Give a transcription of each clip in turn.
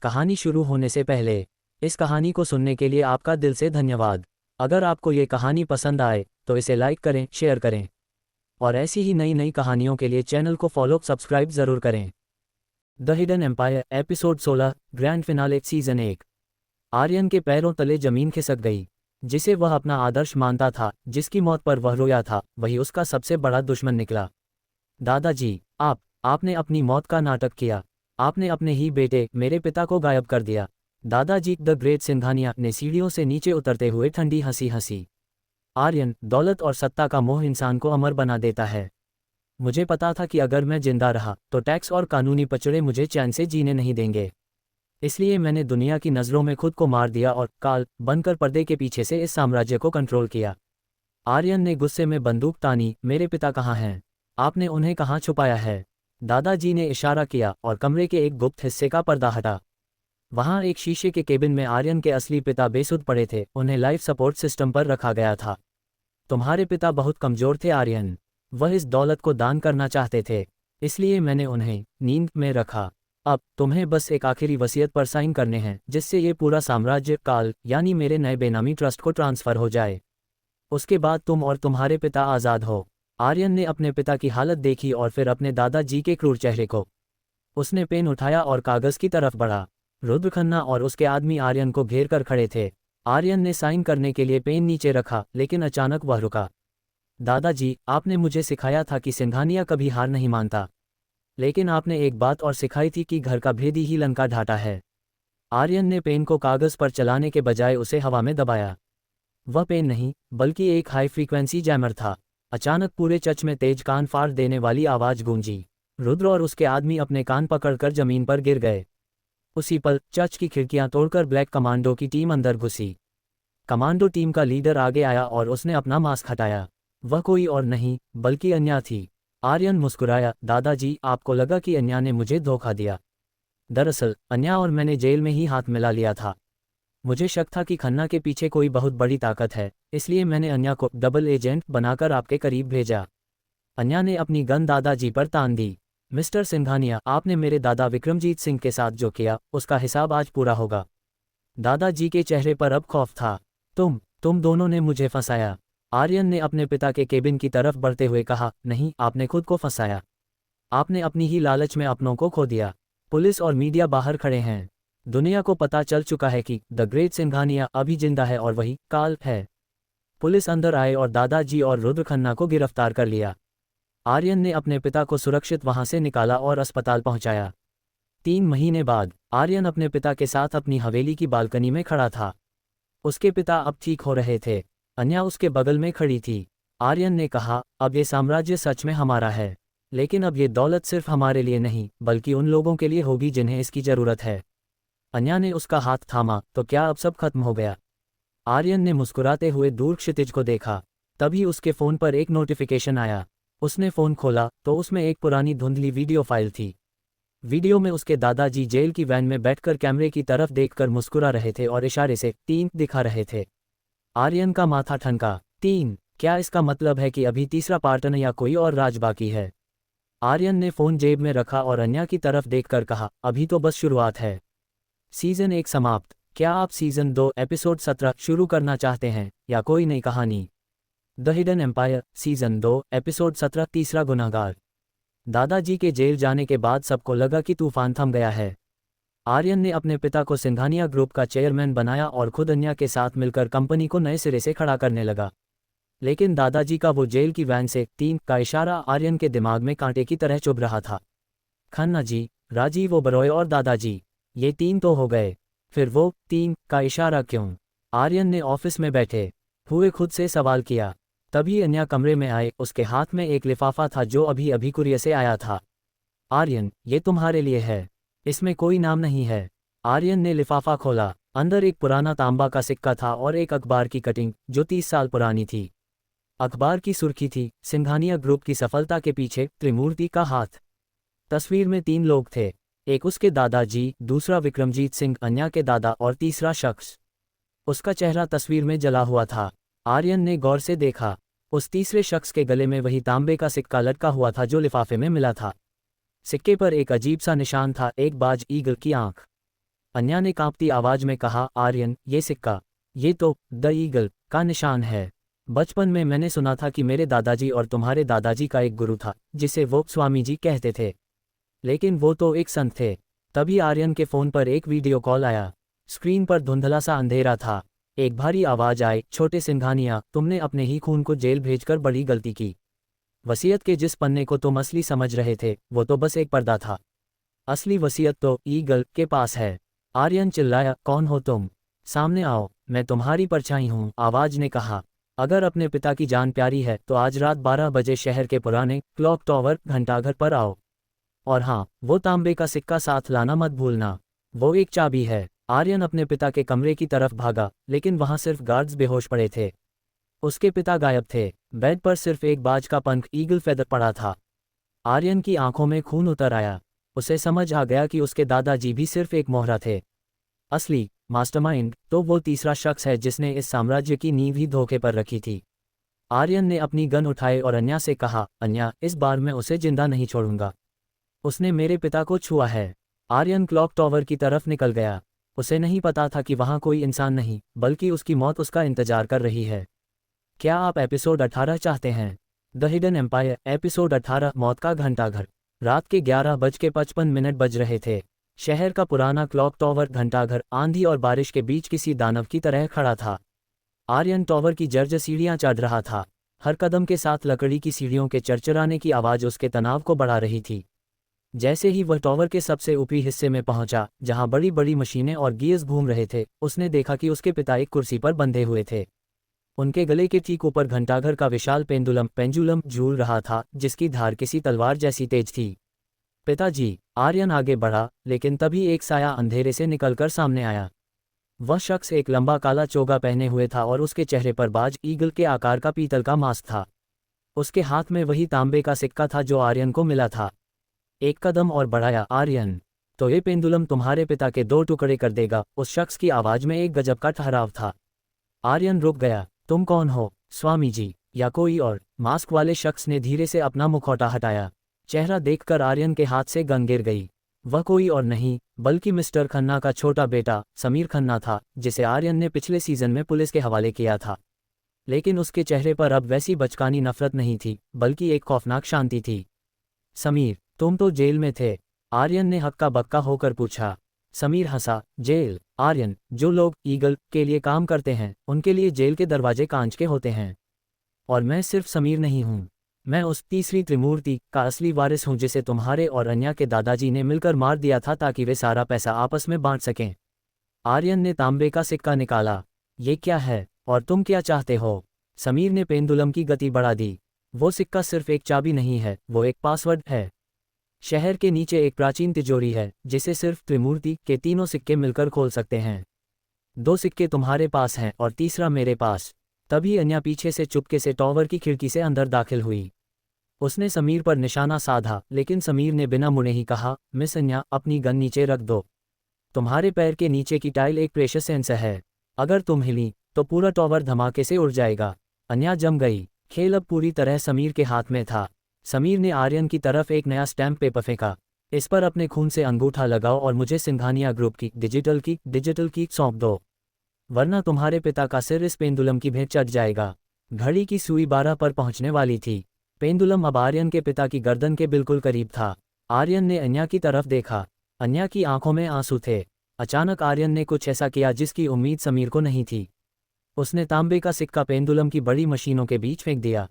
कहानी शुरू होने से पहले इस कहानी को सुनने के लिए आपका दिल से धन्यवाद। अगर आपको ये कहानी पसंद आए तो इसे लाइक करें, शेयर करें और ऐसी ही नई नई कहानियों के लिए चैनल को फॉलो सब्सक्राइब ज़रूर करें। The hidden empire episode 16 grand finale season 1। Aryan के पैरों तले जमीन खिसक गई। जिसे वह अपना आदर्श मानता था, जिसकी मौत पर वह रोया था, वही उसका सबसे बड़ा दुश्मन निकला। दादाजी, आपने अपनी मौत का नाटक किया। आपने अपने ही बेटे मेरे पिता को गायब कर दिया। दादाजी द ग्रेट सिंघानिया ने सीढ़ियों से नीचे उतरते हुए ठंडी हंसी हंसी। आर्यन, दौलत और सत्ता का मोह इंसान को अमर बना देता है। मुझे पता था कि अगर मैं जिंदा रहा तो टैक्स और कानूनी पचड़े मुझे चैन से जीने नहीं देंगे। इसलिए मैंने दुनिया की नज़रों में खुद को मार दिया और काल बनकर पर्दे के पीछे से इस साम्राज्य को कंट्रोल किया। आर्यन ने गुस्से में बंदूक तानी। मेरे पिता कहाँ हैं? आपने उन्हें कहाँ छुपाया है? दादाजी ने इशारा किया और कमरे के एक गुप्त हिस्से का पर्दा हटा। वहां एक शीशे के केबिन में आर्यन के असली पिता बेसुध पड़े थे। उन्हें लाइफ सपोर्ट सिस्टम पर रखा गया था। तुम्हारे पिता बहुत कमजोर थे आर्यन। वह इस दौलत को दान करना चाहते थे, इसलिए मैंने उन्हें नींद में रखा। अब तुम्हें बस एक आखिरी वसीयत पर साइन करने हैं, जिससे ये पूरा साम्राज्य काल यानी मेरे नए बेनामी ट्रस्ट को ट्रांसफर हो जाए। उसके बाद तुम और तुम्हारे पिता आज़ाद हो। आर्यन ने अपने पिता की हालत देखी और फिर अपने दादाजी के क्रूर चेहरे को। उसने पेन उठाया और कागज की तरफ बढ़ा। रुद्र खन्ना और उसके आदमी आर्यन को घेर कर खड़े थे। आर्यन ने साइन करने के लिए पेन नीचे रखा, लेकिन अचानक वह रुका। दादाजी, आपने मुझे सिखाया था कि सिंघानिया कभी हार नहीं मानता, लेकिन आपने एक बात और सिखाई थी कि घर का भेदी ही लंका ढाटा है। आर्यन ने पेन को कागज पर चलाने के बजाय उसे हवा में दबाया। वह पेन नहीं, बल्कि एक हाई फ्रीक्वेंसी जैमर था। अचानक पूरे चर्च में तेज कान फाड़ देने वाली आवाज गूंजी। रुद्र और उसके आदमी अपने कान पकड़कर जमीन पर गिर गए। उसी पल चर्च की खिड़कियां तोड़कर ब्लैक कमांडो की टीम अंदर घुसी। कमांडो टीम का लीडर आगे आया और उसने अपना मास्क हटाया। वह कोई और नहीं बल्कि अन्या थी। आर्यन मुस्कुराया। दादाजी, आपको लगा कि अन्या ने मुझे धोखा दिया। दरअसल अन्या और मैंने जेल में ही हाथ मिला लिया था। मुझे शक था कि खन्ना के पीछे कोई बहुत बड़ी ताकत है, इसलिए मैंने अन्या को डबल एजेंट बनाकर आपके करीब भेजा। अन्या ने अपनी गन दादाजी पर तान दी। मिस्टर सिंघानिया, आपने मेरे दादा विक्रमजीत सिंह के साथ जो किया, उसका हिसाब आज पूरा होगा। दादाजी के चेहरे पर अब खौफ था। तुम दोनों ने मुझे फंसाया। आर्यन ने अपने पिता के केबिन की तरफ बढ़ते हुए कहा। नहीं, आपने खुद को फंसाया। आपने अपनी ही लालच में अपनों को खो दिया। पुलिस और मीडिया बाहर खड़े हैं। दुनिया को पता चल चुका है कि द ग्रेट सिंघानिया अभी जिंदा है और वही काल है। पुलिस अंदर आए और दादाजी और रुद्र खन्ना को गिरफ्तार कर लिया। आर्यन ने अपने पिता को सुरक्षित वहां से निकाला और अस्पताल पहुंचाया। 3 महीने बाद आर्यन अपने पिता के साथ अपनी हवेली की बालकनी में खड़ा था। उसके पिता अब ठीक हो रहे थे। अन्या उसके बगल में खड़ी थी। आर्यन ने कहा, अब ये साम्राज्य सच में हमारा है, लेकिन अब ये दौलत सिर्फ हमारे लिए नहीं बल्कि उन लोगों के लिए होगी जिन्हें इसकी जरूरत है। अन्या ने उसका हाथ थामा। तो क्या अब सब खत्म हो गया? आर्यन ने मुस्कुराते हुए दूर क्षितिज को देखा। तभी उसके फोन पर एक नोटिफिकेशन आया। उसने फोन खोला तो उसमें एक पुरानी धुंधली वीडियो फाइल थी। वीडियो में उसके दादाजी जेल की वैन में बैठकर कैमरे की तरफ देखकर मुस्कुरा रहे थे और इशारे से 3 दिखा रहे थे। आर्यन का माथा ठनका। 3? क्या इसका मतलब है कि अभी तीसरा पार्टनर या कोई और राज बाकी है? आर्यन ने फोन जेब में रखा और अन्या की तरफ देखकर कहा, अभी तो बस शुरुआत है। सीजन 1 समाप्त। क्या आप सीजन 2 एपिसोड 17 शुरू करना चाहते हैं या कोई नई कहानी? The hidden empire season 2 episode 17 तीसरा गुनहगार। दादाजी के जेल जाने के बाद सबको लगा कि तूफान थम गया है। आर्यन ने अपने पिता को सिंघानिया ग्रुप का चेयरमैन बनाया और खुद अन्या के साथ मिलकर कंपनी को नए सिरे से खड़ा करने लगा। लेकिन दादाजी का वो जेल की वैन से 3 का इशारा आर्यन के दिमाग में कांटे की तरह चुभ रहा था। खन्ना जी, राजीव ओबरॉय और दादाजी, ये 3 तो हो गए, फिर वो 3 का इशारा क्यों? आर्यन ने ऑफिस में बैठे हुए खुद से सवाल किया। तभी अन्या कमरे में आए। उसके हाथ में एक लिफाफा था जो अभी अभी कुरियर से आया था। आर्यन, ये तुम्हारे लिए है। इसमें कोई नाम नहीं है। आर्यन ने लिफाफा खोला। अंदर एक पुराना तांबा का सिक्का था और एक अखबार की कटिंग जो 30 साल पुरानी थी। अखबार की सुर्खी थी, सिंघानिया ग्रुप की सफलता के पीछे त्रिमूर्ति का हाथ। तस्वीर में 3 लोग थे, एक उसके दादाजी, दूसरा विक्रमजीत सिंह अन्या के दादा और तीसरा शख्स। उसका चेहरा तस्वीर में जला हुआ था। आर्यन ने गौर से देखा। उस तीसरे शख्स के गले में वही तांबे का सिक्का लटका हुआ था जो लिफाफे में मिला था। सिक्के पर एक अजीब सा निशान था, एक बाज ईगल की आंख। अन्या ने कांपती आवाज में कहा, आर्यन, ये सिक्का, ये तो द ईगल का निशान है। बचपन में मैंने सुना था कि मेरे दादाजी और तुम्हारे दादाजी का एक गुरु था जिसे वो स्वामी जी कहते थे, लेकिन वो तो एक संत थे। तभी आर्यन के फोन पर एक वीडियो कॉल आया। स्क्रीन पर धुंधला सा अंधेरा था। एक भारी आवाज आई, छोटे सिंघानिया, तुमने अपने ही खून को जेल भेजकर बड़ी गलती की। वसीयत के जिस पन्ने को तुम असली समझ रहे थे वो तो बस एक पर्दा था। असली वसीयत तो ईगल के पास है। आर्यन चिल्लाया, कौन हो तुम? सामने आओ, मैं तुम्हारी परछाई हूँ, आवाज ने कहा। अगर अपने पिता की जान प्यारी है तो आज रात 12 बजे शहर के पुराने क्लॉक टॉवर घंटाघर पर आओ। और हाँ, वो तांबे का सिक्का साथ लाना मत भूलना, वो एक चाबी है। आर्यन अपने पिता के कमरे की तरफ भागा, लेकिन वहां सिर्फ गार्ड्स बेहोश पड़े थे। उसके पिता गायब थे। बेड पर सिर्फ एक बाज का पंख ईगल फेदर पड़ा था। आर्यन की आंखों में खून उतर आया। उसे समझ आ गया कि उसके दादाजी भी सिर्फ एक मोहरा थे। असली मास्टरमाइंड तो वो तीसरा शख्स है जिसने इस साम्राज्य की नींव ही धोखे पर रखी थी। आर्यन ने अपनी गन उठाई और अन्या से कहा, अन्या, इस बार मैं उसे जिंदा नहीं छोड़ूंगा। उसने मेरे पिता को छुआ है। आर्यन क्लॉक टॉवर की तरफ निकल गया। उसे नहीं पता था कि वहां कोई इंसान नहीं, बल्कि उसकी मौत उसका इंतजार कर रही है। क्या आप एपिसोड 18 चाहते हैं? द हिडन एम्पायर एपिसोड 18, मौत का घंटाघर। रात के 11:55 बज रहे थे। शहर का पुराना क्लॉक टॉवर घंटाघर आंधी और बारिश के बीच किसी दानव की तरह खड़ा था। आर्यन टॉवर की जर्जर सीढ़ियां चढ़ रहा था। हर कदम के साथ लकड़ी की सीढ़ियों के चरचराने की आवाज उसके तनाव को बढ़ा रही थी। जैसे ही वह टॉवर के सबसे ऊपरी हिस्से में पहुंचा, जहां बड़ी बड़ी मशीनें और गियर्स घूम रहे थे, उसने देखा कि उसके पिता एक कुर्सी पर बंधे हुए थे। उनके गले के ठीक ऊपर घंटाघर का विशाल पेंडुलम झूल रहा था, जिसकी धार किसी तलवार जैसी तेज थी। पिताजी, आर्यन आगे बढ़ा, लेकिन तभी एक साया अंधेरे से निकलकर सामने आया। वह शख्स एक लंबा काला चोगा पहने हुए था और उसके चेहरे पर बाज ईगल के आकार का पीतल का मास्क था। उसके हाथ में वही तांबे का सिक्का था जो आर्यन को मिला था। एक कदम और बढ़ाया, आर्यन, तो ये पेंडुलम तुम्हारे पिता के 2 टुकड़े कर देगा। उस शख्स की आवाज में एक गजब का ठहराव था। आर्यन रुक गया। तुम कौन हो, स्वामी जी, या कोई और? मास्क वाले शख्स ने धीरे से अपना मुखौटा हटाया। चेहरा देखकर आर्यन के हाथ से गन गिर गई। वह कोई और नहीं बल्कि मिस्टर खन्ना का छोटा बेटा समीर खन्ना था, जिसे आर्यन ने पिछले सीजन में पुलिस के हवाले किया था। लेकिन उसके चेहरे पर अब वैसी बचकानी नफरत नहीं थी, बल्कि एक खौफनाक शांति थी। समीर, तुम तो जेल में थे, आर्यन ने हक्का बक्का होकर पूछा। समीर हंसा, जेल? आर्यन, जो लोग ईगल के लिए काम करते हैं उनके लिए जेल के दरवाजे कांच के होते हैं। और मैं सिर्फ समीर नहीं हूं, मैं उस तीसरी त्रिमूर्ति का असली वारिस हूं जिसे तुम्हारे और अन्या के दादाजी ने मिलकर मार दिया था ताकि वे सारा पैसा आपस में बांट सकें। आर्यन ने तांबे का सिक्का निकाला। ये क्या है और तुम क्या चाहते हो? समीर ने पेंडुलम की गति बढ़ा दी। वो सिक्का सिर्फ एक चाबी नहीं है, वो एक पासवर्ड है। शहर के नीचे एक प्राचीन तिजोरी है जिसे सिर्फ त्रिमूर्ति के 3 सिक्के मिलकर खोल सकते हैं। 2 सिक्के तुम्हारे पास हैं और तीसरा मेरे पास। तभी अन्या पीछे से चुपके से टॉवर की खिड़की से अंदर दाखिल हुई। उसने समीर पर निशाना साधा, लेकिन समीर ने बिना मुड़े ही कहा, मिस अन्या, अपनी गन नीचे रख दो। तुम्हारे पैर के नीचे की टाइल एक प्रेशर सेंसर है। अगर तुम हिली तो पूरा टॉवर धमाके से उड़ जाएगा। अन्या जम गई। खेल अब पूरी तरह समीर के हाथ में था। समीर ने आर्यन की तरफ एक नया स्टैम्प पेपर फेंका। इस पर अपने खून से अंगूठा लगाओ और मुझे सिंघानिया ग्रुप की डिजिटल की सौंप दो, वरना तुम्हारे पिता का सिर इस पेंडुलम की भेंट चढ़ जाएगा। घड़ी की सुई 12 पर पहुंचने वाली थी। पेंडुलम अब आर्यन के पिता की गर्दन के बिल्कुल करीब था। आर्यन ने अन्या की तरफ देखा। अन्या की आंखों में आंसू थे। अचानक आर्यन ने कुछ ऐसा किया जिसकी उम्मीद समीर को नहीं थी। उसने तांबे का सिक्का पेंडुलम की बड़ी मशीनों के बीच फेंक दिया।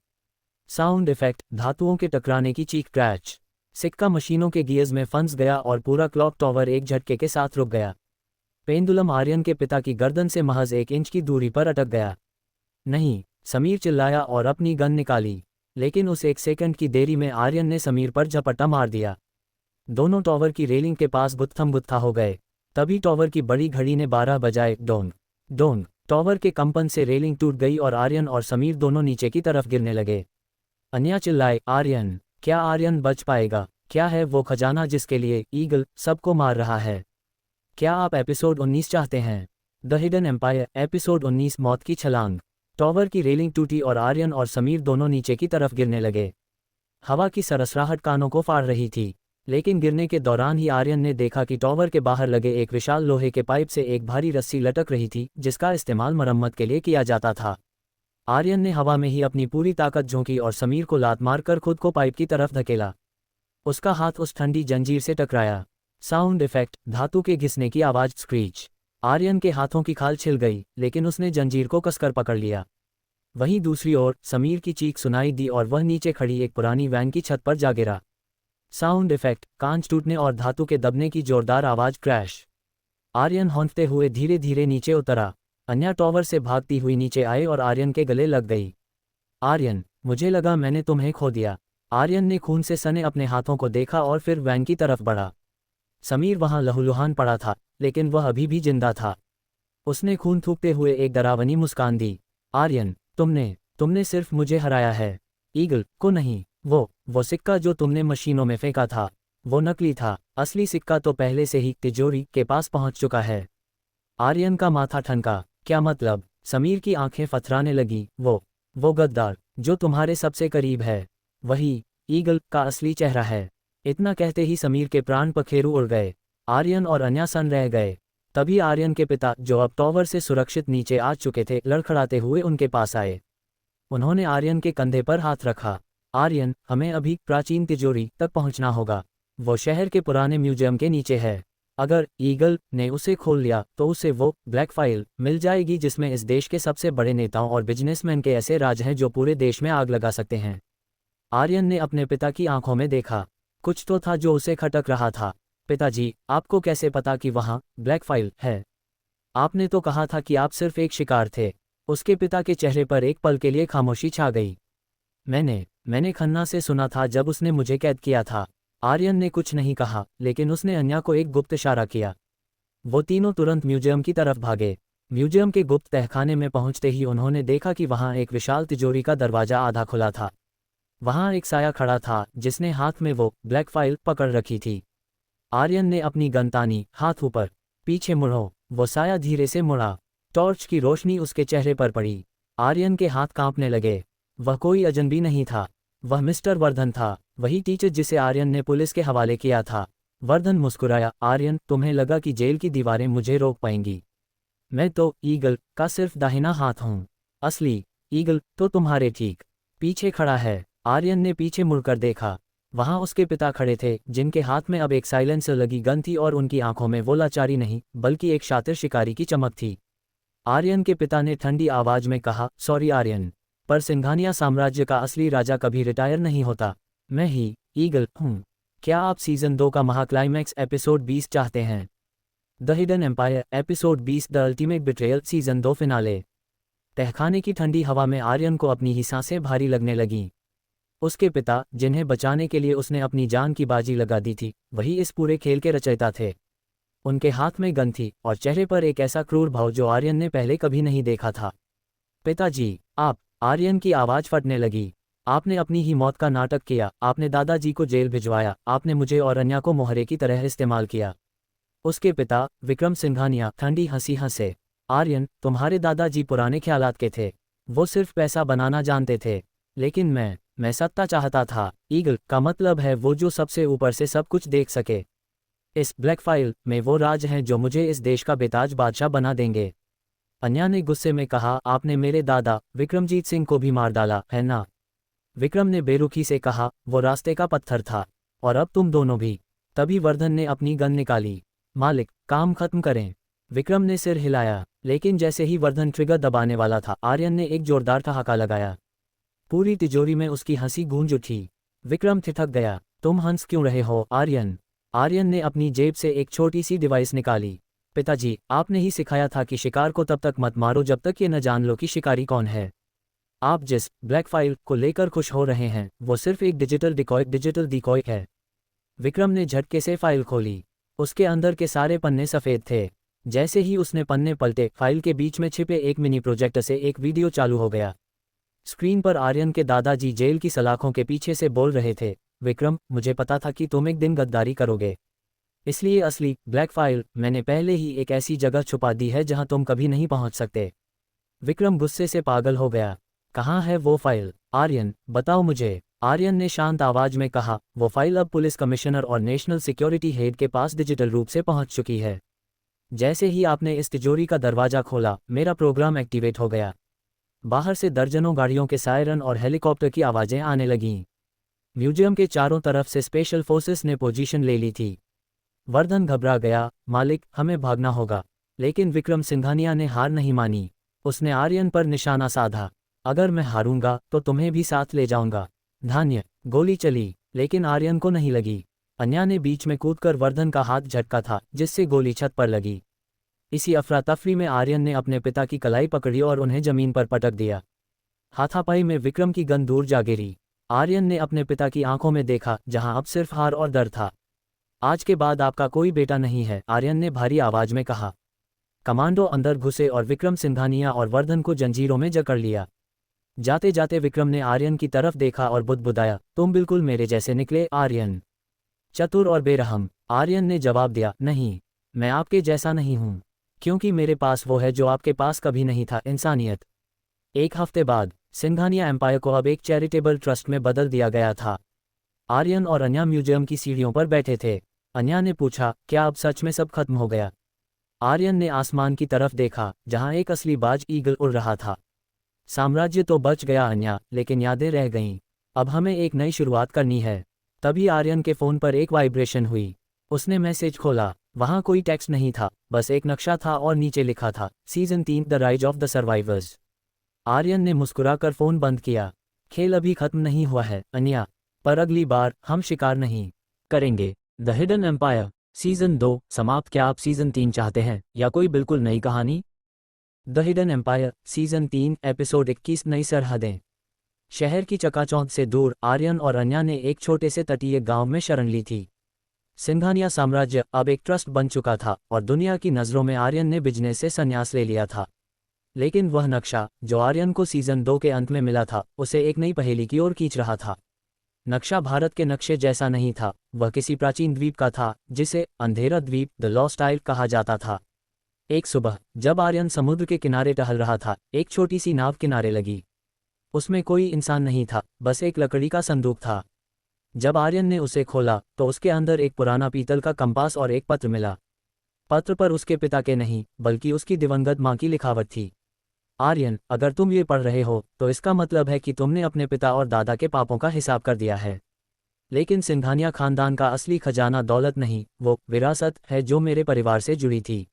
साउंड इफेक्ट, धातुओं के टकराने की चीख, क्रैच। सिक्का मशीनों के गियर्स में फंस गया और पूरा क्लॉक टॉवर एक झटके के साथ रुक गया। पेंडुलम आर्यन के पिता की गर्दन से महज 1 इंच की दूरी पर अटक गया। नहीं, समीर चिल्लाया और अपनी गन निकाली, लेकिन उस 1 सेकंड की देरी में आर्यन ने समीर पर झपट्टा मार दिया। दोनों टॉवर की रेलिंग के पास गुत्थम गुत्था हो गए। तभी टॉवर की बड़ी घड़ी ने 12 बजाए। Dong Dong. टॉवर के कंपन से रेलिंग टूट गई और आर्यन और समीर दोनों नीचे की तरफ गिरने लगे। अन्या चिल्लाए, आर्यन, क्या आर्यन बच पाएगा? क्या है वो खजाना जिसके लिए ईगल सबको मार रहा है? क्या आप एपिसोड 19 चाहते हैं? द हिडन एम्पायर एपिसोड 19, मौत की छलांग। टॉवर की रेलिंग टूटी और आर्यन और समीर दोनों नीचे की तरफ गिरने लगे। हवा की सरसराहट कानों को फाड़ रही थी। लेकिन गिरने के दौरान ही आर्यन ने देखा कि टॉवर के बाहर लगे एक विशाल लोहे के पाइप से एक भारी रस्सी लटक रही थी, जिसका इस्तेमाल मरम्मत के लिए किया जाता था। आर्यन ने हवा में ही अपनी पूरी ताकत झोंकी और समीर को लात मारकर खुद को पाइप की तरफ धकेला। उसका हाथ उस ठंडी जंजीर से टकराया। साउंड इफेक्ट, धातु के घिसने की आवाज, स्क्रीच। आर्यन के हाथों की खाल छिल गई, लेकिन उसने जंजीर को कसकर पकड़ लिया। वहीं दूसरी ओर समीर की चीख सुनाई दी और वह नीचे खड़ी एक पुरानी वैन की छत पर जा गिरा। साउंड इफेक्ट, कांच टूटने और धातु के दबने की जोरदार आवाज, क्रैश। आर्यन हौंकते हुए धीरे धीरे नीचे उतरा। अन्या टॉवर से भागती हुई नीचे आए और आर्यन के गले लग गई। आर्यन, मुझे लगा मैंने तुम्हें खो दिया। आर्यन ने खून से सने अपने हाथों को देखा और फिर वैन की तरफ बढ़ा। समीर वहां लहूलुहान पड़ा था, लेकिन वह अभी भी जिंदा था। उसने खून थूकते हुए एक डरावनी मुस्कान दी। आर्यन, तुमने सिर्फ मुझे हराया है, ईगल को नहीं। वो सिक्का जो तुमने मशीनों में फेंका था, वो नकली था। असली सिक्का तो पहले से ही तिजोरी के पास पहुंच चुका है। आर्यन का माथा ठनका। क्या मतलब? समीर की आंखें फथराने लगी। वो गद्दार जो तुम्हारे सबसे करीब है, वही ईगल का असली चेहरा है। इतना कहते ही समीर के प्राण पखेरु उड़ गए। आर्यन और अन्या सन्न रह गए। तभी आर्यन के पिता, जो अब टॉवर से सुरक्षित नीचे आ चुके थे, लड़खड़ाते हुए उनके पास आए। उन्होंने आर्यन के कंधे पर हाथ रखा। आर्यन, हमें अभी प्राचीन तिजोरी तक पहुंचना होगा। वो शहर के पुराने म्यूजियम के नीचे है। अगर ईगल ने उसे खोल लिया तो उसे वो ब्लैक फाइल मिल जाएगी जिसमें इस देश के सबसे बड़े नेताओं और बिजनेसमैन के ऐसे राज हैं जो पूरे देश में आग लगा सकते हैं। आर्यन ने अपने पिता की आंखों में देखा। कुछ तो था जो उसे खटक रहा था। पिताजी, आपको कैसे पता कि वहां ब्लैक फाइल है? आपने तो कहा था कि आप सिर्फ एक शिकार थे। उसके पिता के चेहरे पर एक पल के लिए खामोशी छा गई। मैंने खन्ना से सुना था जब उसने मुझे कैद किया था। आर्यन ने कुछ नहीं कहा, लेकिन उसने अन्या को एक गुप्त इशारा किया। वो तीनों तुरंत म्यूजियम की तरफ भागे। म्यूजियम के गुप्त तहखाने में पहुंचते ही उन्होंने देखा कि वहां एक विशाल तिजोरी का दरवाजा आधा खुला था। वहां एक साया खड़ा था जिसने हाथ में वो ब्लैक फाइल पकड़ रखी थी। आर्यन ने अपनी गन तानी, हाथ ऊपर। पीछे मुड़ो। वो साया धीरे से मुड़ा। टॉर्च की रोशनी उसके चेहरे पर पड़ी। आर्यन के हाथ कांपने लगे। वह कोई अजनबी नहीं था, वह मिस्टर वर्धन था, वही टीचर जिसे आर्यन ने पुलिस के हवाले किया था। वर्धन मुस्कुराया। आर्यन, तुम्हें लगा कि जेल की दीवारें मुझे रोक पाएंगी? मैं तो ईगल का सिर्फ दाहिना हाथ हूँ। असली ईगल तो तुम्हारे ठीक पीछे खड़ा है। आर्यन ने पीछे मुड़कर देखा। वहां उसके पिता खड़े थे, जिनके हाथ में अब एक साइलेंसर लगी गन थी और उनकी आंखों में वो लाचारी नहीं बल्कि एक शातिर शिकारी की चमक थी। आर्यन के पिता ने ठंडी आवाज में कहा, सॉरी आर्यन, पर सिंघानिया साम्राज्य का असली राजा कभी रिटायर नहीं होता। मैं ही ईगल हूँ। क्या आप सीजन 2 का महाक्लाइमैक्स एपिसोड 20 चाहते हैं? The hidden empire episode 20, the ultimate betrayal season 2 finale. तहखाने की ठंडी हवा में आर्यन को अपनी ही सांसें भारी लगने लगीं। उसके पिता, जिन्हें बचाने के लिए उसने अपनी जान की बाजी लगा दी थी, वही इस पूरे खेल के रचयिता थे। उनके हाथ में गन थी और चेहरे पर एक ऐसा क्रूर भाव जो आर्यन ने पहले कभी नहीं देखा था। पिताजी, आप। आर्यन की आवाज फटने लगी। आपने अपनी ही मौत का नाटक किया। आपने दादाजी को जेल भिजवाया। आपने मुझे और अन्या को मोहरे की तरह इस्तेमाल किया। उसके पिता, विक्रम सिंघानिया, ठंडी हंसी हंसे। आर्यन, तुम्हारे दादाजी पुराने ख्यालात के थे। वो सिर्फ पैसा बनाना जानते थे। लेकिन मैं सत्ता चाहता था। ईगल का मतलब है वो जो सबसे ऊपर से सब कुछ देख सके। इस ब्लैक फाइल में वो राज हैं जो मुझे इस देश का बेताज बादशाह बना देंगे। अन्या ने गुस्से में कहा, आपने मेरे दादा विक्रमजीत सिंह को भी मार डाला है ना? विक्रम ने बेरुखी से कहा, वो रास्ते का पत्थर था, और अब तुम दोनों भी। तभी वर्धन ने अपनी गन निकाली। मालिक, काम खत्म करें। विक्रम ने सिर हिलाया, लेकिन जैसे ही वर्धन ट्रिगर दबाने वाला था, आर्यन ने एक जोरदार ठहाका लगाया। पूरी तिजोरी में उसकी हंसी गूंज उठी। विक्रम ठिठक गया। तुम हंस क्यों रहे हो आर्यन? आर्यन ने अपनी जेब से एक छोटी सी डिवाइस निकाली। पिताजी, आपने ही सिखाया था कि शिकार को तब तक मत मारो जब तक ये न जान लो कि शिकारी कौन है। आप जिस ब्लैक फाइल को लेकर खुश हो रहे हैं, वो सिर्फ एक डिजिटल डिकॉय है। विक्रम ने झटके से फाइल खोली। उसके अंदर के सारे पन्ने सफ़ेद थे। जैसे ही उसने पन्ने पलटे, फाइल के बीच में छिपे एक मिनी प्रोजेक्टर से एक वीडियो चालू हो गया। स्क्रीन पर आर्यन के दादाजी जेल की सलाखों के पीछे से बोल रहे थे, विक्रम, मुझे पता था कि तुम एक दिन गद्दारी करोगे। इसलिए असली ब्लैक फाइल मैंने पहले ही एक ऐसी जगह छुपा दी है जहां तुम कभी नहीं पहुंच सकते। विक्रम गुस्से से पागल हो गया। कहाँ है वो फाइल? आर्यन, बताओ मुझे। आर्यन ने शांत आवाज में कहा, वो फाइल अब पुलिस कमिश्नर और नेशनल सिक्योरिटी हेड के पास डिजिटल रूप से पहुंच चुकी है। जैसे ही आपने इस तिजोरी का दरवाजा खोला, मेरा प्रोग्राम एक्टिवेट हो गया। बाहर से दर्जनों गाड़ियों के सायरन और हेलीकॉप्टर की आवाजें आने लगीं। म्यूजियम के चारों तरफ से स्पेशल फोर्सेस ने पोजीशन ले ली थी। वर्धन घबरा गया, मालिक, हमें भागना होगा। लेकिन विक्रम सिंघानिया ने हार नहीं मानी। उसने आर्यन पर निशाना साधा। अगर मैं हारूंगा तो तुम्हें भी साथ ले जाऊंगा। धान्य। गोली चली, लेकिन आर्यन को नहीं लगी। अन्या ने बीच में कूदकर वर्धन का हाथ झटका था, जिससे गोली छत पर लगी। इसी अफरा तफरी में आर्यन ने अपने पिता की कलाई पकड़ी और उन्हें जमीन पर पटक दिया। हाथापाई में विक्रम की गन दूर जा गिरी। आर्यन ने अपने पिता की आंखों में देखा, जहां अब सिर्फ हार और डर था। आज के बाद आपका कोई बेटा नहीं है, आर्यन ने भारी आवाज में कहा। कमांडो अंदर घुसे और विक्रम सिंघानिया और वर्धन को जंजीरों में जकड़ लिया। जाते जाते विक्रम ने आर्यन की तरफ देखा और बुदबुदाया, तुम बिल्कुल मेरे जैसे निकले आर्यन। चतुर और बेरहम। आर्यन ने जवाब दिया, नहीं, मैं आपके जैसा नहीं हूं, क्योंकि मेरे पास वो है जो आपके पास कभी नहीं था, इंसानियत। एक हफ्ते बाद सिंघानिया एम्पायर को अब एक चैरिटेबल ट्रस्ट में बदल दिया गया था। आर्यन और अन्या म्यूजियम की सीढ़ियों पर बैठे थे। अन्या ने पूछा, क्या अब सच में सब खत्म हो गया? आर्यन ने आसमान की तरफ देखा, जहां एक असली बाज ईगल उड़ रहा था। साम्राज्य तो बच गया अन्या, लेकिन यादें रह गईं। अब हमें एक नई शुरुआत करनी है। तभी आर्यन के फोन पर एक वाइब्रेशन हुई। उसने मैसेज खोला। वहां कोई टेक्स्ट नहीं था, बस एक नक्शा था और नीचे लिखा था, season 3 the rise of the survivors. Aryan ने मुस्कुराकर फोन बंद किया। खेल अभी खत्म नहीं हुआ है अन्या, पर अगली बार हम शिकार नहीं करेंगे। द हिडन एम्पायर सीजन 2 समाप्त। क्या आप सीजन 3 चाहते हैं या कोई बिल्कुल नई कहानी? The hidden empire season 3 episode 21 नई सरहदें। शहर की चकाचौंध से दूर आर्यन और अन्या ने एक छोटे से तटीय गांव में शरण ली थी। सिंघानिया साम्राज्य अब एक ट्रस्ट बन चुका था और दुनिया की नज़रों में आर्यन ने बिजनेस से संन्यास ले लिया था। लेकिन वह नक्शा जो आर्यन को सीजन 2 के अंत में मिला था, उसे एक नई पहेली की ओर खींच रहा था। नक्शा भारत के नक्शे जैसा नहीं था, वह किसी प्राचीन द्वीप का था, जिसे अंधेरा द्वीप द लॉस्ट आइल कहा जाता था। एक सुबह जब आर्यन समुद्र के किनारे टहल रहा था, एक छोटी सी नाव किनारे लगी। उसमें कोई इंसान नहीं था, बस एक लकड़ी का संदूक था। जब आर्यन ने उसे खोला तो उसके अंदर एक पुराना पीतल का कंपास और एक पत्र मिला। पत्र पर उसके पिता के नहीं, बल्कि उसकी दिवंगत मां की लिखावट थी। आर्यन, अगर तुम ये पढ़ रहे हो तो इसका मतलब है कि तुमने अपने पिता और दादा के पापों का हिसाब कर दिया है। लेकिन सिंघानिया खानदान का असली खजाना दौलत नहीं, वो विरासत है जो मेरे परिवार से जुड़ी थी।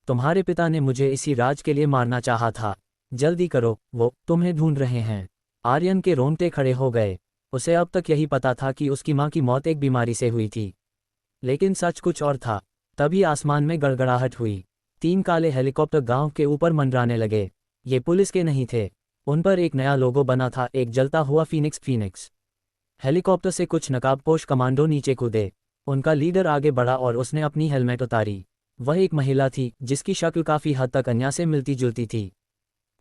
तुम्हारे पिता ने मुझे इसी राज के लिए मारना चाहा था। जल्दी करो, वो तुम्हें ढूंढ रहे हैं। आर्यन के रोंगटे खड़े हो गए। उसे अब तक यही पता था कि उसकी मां की मौत एक बीमारी से हुई थी, लेकिन सच कुछ और था। तभी आसमान में गड़गड़ाहट हुई। 3 काले हेलीकॉप्टर गांव के ऊपर मंडराने लगे। ये पुलिस के नहीं थे। उन पर एक नया लोगो बना था, एक जलता हुआ फीनिक्स। हेलीकॉप्टर से कुछ नकाबपोश कमांडो नीचे कूदे। उनका लीडर आगे बढ़ा और उसने अपनी हेलमेट उतारी। वह एक महिला थी, जिसकी शक्ल काफी हद तक अन्या से मिलती जुलती थी।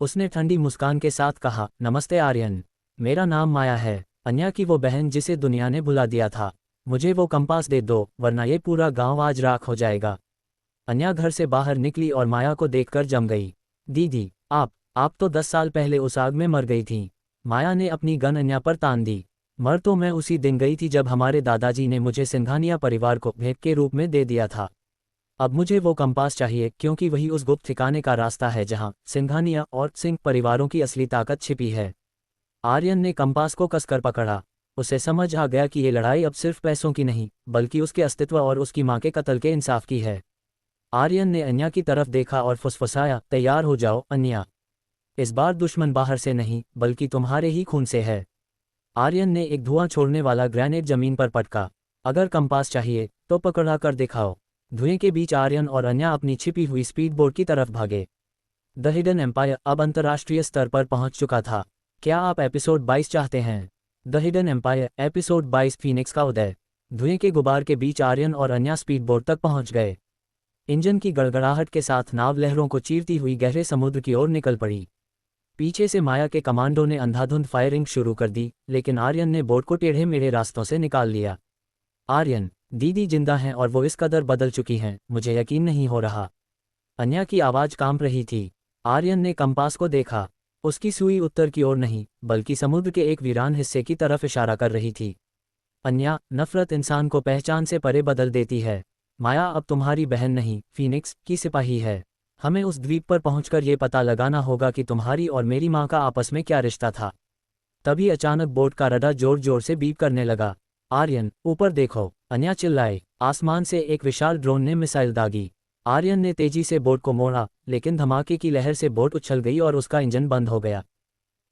उसने ठंडी मुस्कान के साथ कहा, नमस्ते आर्यन, मेरा नाम माया है, अन्या की वो बहन जिसे दुनिया ने भुला दिया था। मुझे वो कंपास दे दो, वरना ये पूरा गांव आज राख हो जाएगा। अन्या घर से बाहर निकली और माया को देखकर जम गई। दीदी, आप तो 10 साल पहले उस आग में मर गई थीं। माया ने अपनी गन अन्या पर तान दी। मर तो मैं उसी दिन गई थी जब हमारे दादाजी ने मुझे सिंघानिया परिवार को भेंट के रूप में दे दिया था। अब मुझे वो कंपास चाहिए, क्योंकि वही उस गुप्त ठिकाने का रास्ता है जहां सिंघानिया और सिंह परिवारों की असली ताकत छिपी है। आर्यन ने कंपास को कसकर पकड़ा। उसे समझ आ गया कि ये लड़ाई अब सिर्फ पैसों की नहीं, बल्कि उसके अस्तित्व और उसकी मां के कत्ल के इंसाफ की है। आर्यन ने अन्या की तरफ देखा और फुसफुसाया, तैयार हो जाओ अन्या। इस बार दुश्मन बाहर से नहीं, बल्कि तुम्हारे ही खून से है। आर्यन ने एक धुआं छोड़ने वाला ग्रेनेड जमीन पर पटका। अगर कंपास चाहिए तो पकड़ा कर दिखाओ। धुएं के बीच आर्यन और अन्या अपनी छिपी हुई स्पीडबोट की तरफ भागे। द हिडन एम्पायर अब अंतर्राष्ट्रीय स्तर पर पहुंच चुका था। क्या आप एपिसोड 22 चाहते हैं? The hidden empire episode 22 phoenix का उदय। धुएं के गुबार के बीच आर्यन और अन्या स्पीडबोट तक पहुंच गए। इंजन की गड़गड़ाहट के साथ नाव लहरों को चीरती हुई गहरे समुद्र की ओर निकल पड़ी। पीछे से माया के कमांडो ने अंधाधुंध फायरिंग शुरू कर दी, लेकिन आर्यन ने बोट को टेढ़े मेढ़े रास्तों से निकाल लिया। आर्यन, दीदी जिंदा हैं और वो इस कदर बदल चुकी हैं, मुझे यकीन नहीं हो रहा। अन्या की आवाज कांप रही थी। आर्यन ने कंपास को देखा। उसकी सुई उत्तर की ओर नहीं, बल्कि समुद्र के एक वीरान हिस्से की तरफ इशारा कर रही थी। अन्या, नफरत इंसान को पहचान से परे बदल देती है। माया अब तुम्हारी बहन नहीं, फीनिक्स की सिपाही है। हमें उस द्वीप पर पहुंचकर ये पता लगाना होगा कि तुम्हारी और मेरी माँ का आपस में क्या रिश्ता था। तभी अचानक बोट का रडा जोर जोर से बीप करने लगा। आर्यन, ऊपर देखो, अन्या चिल्लाए। आसमान से एक विशाल ड्रोन ने मिसाइल दागी। आर्यन ने तेजी से बोट को मोड़ा, लेकिन धमाके की लहर से बोट उछल गई और उसका इंजन बंद हो गया।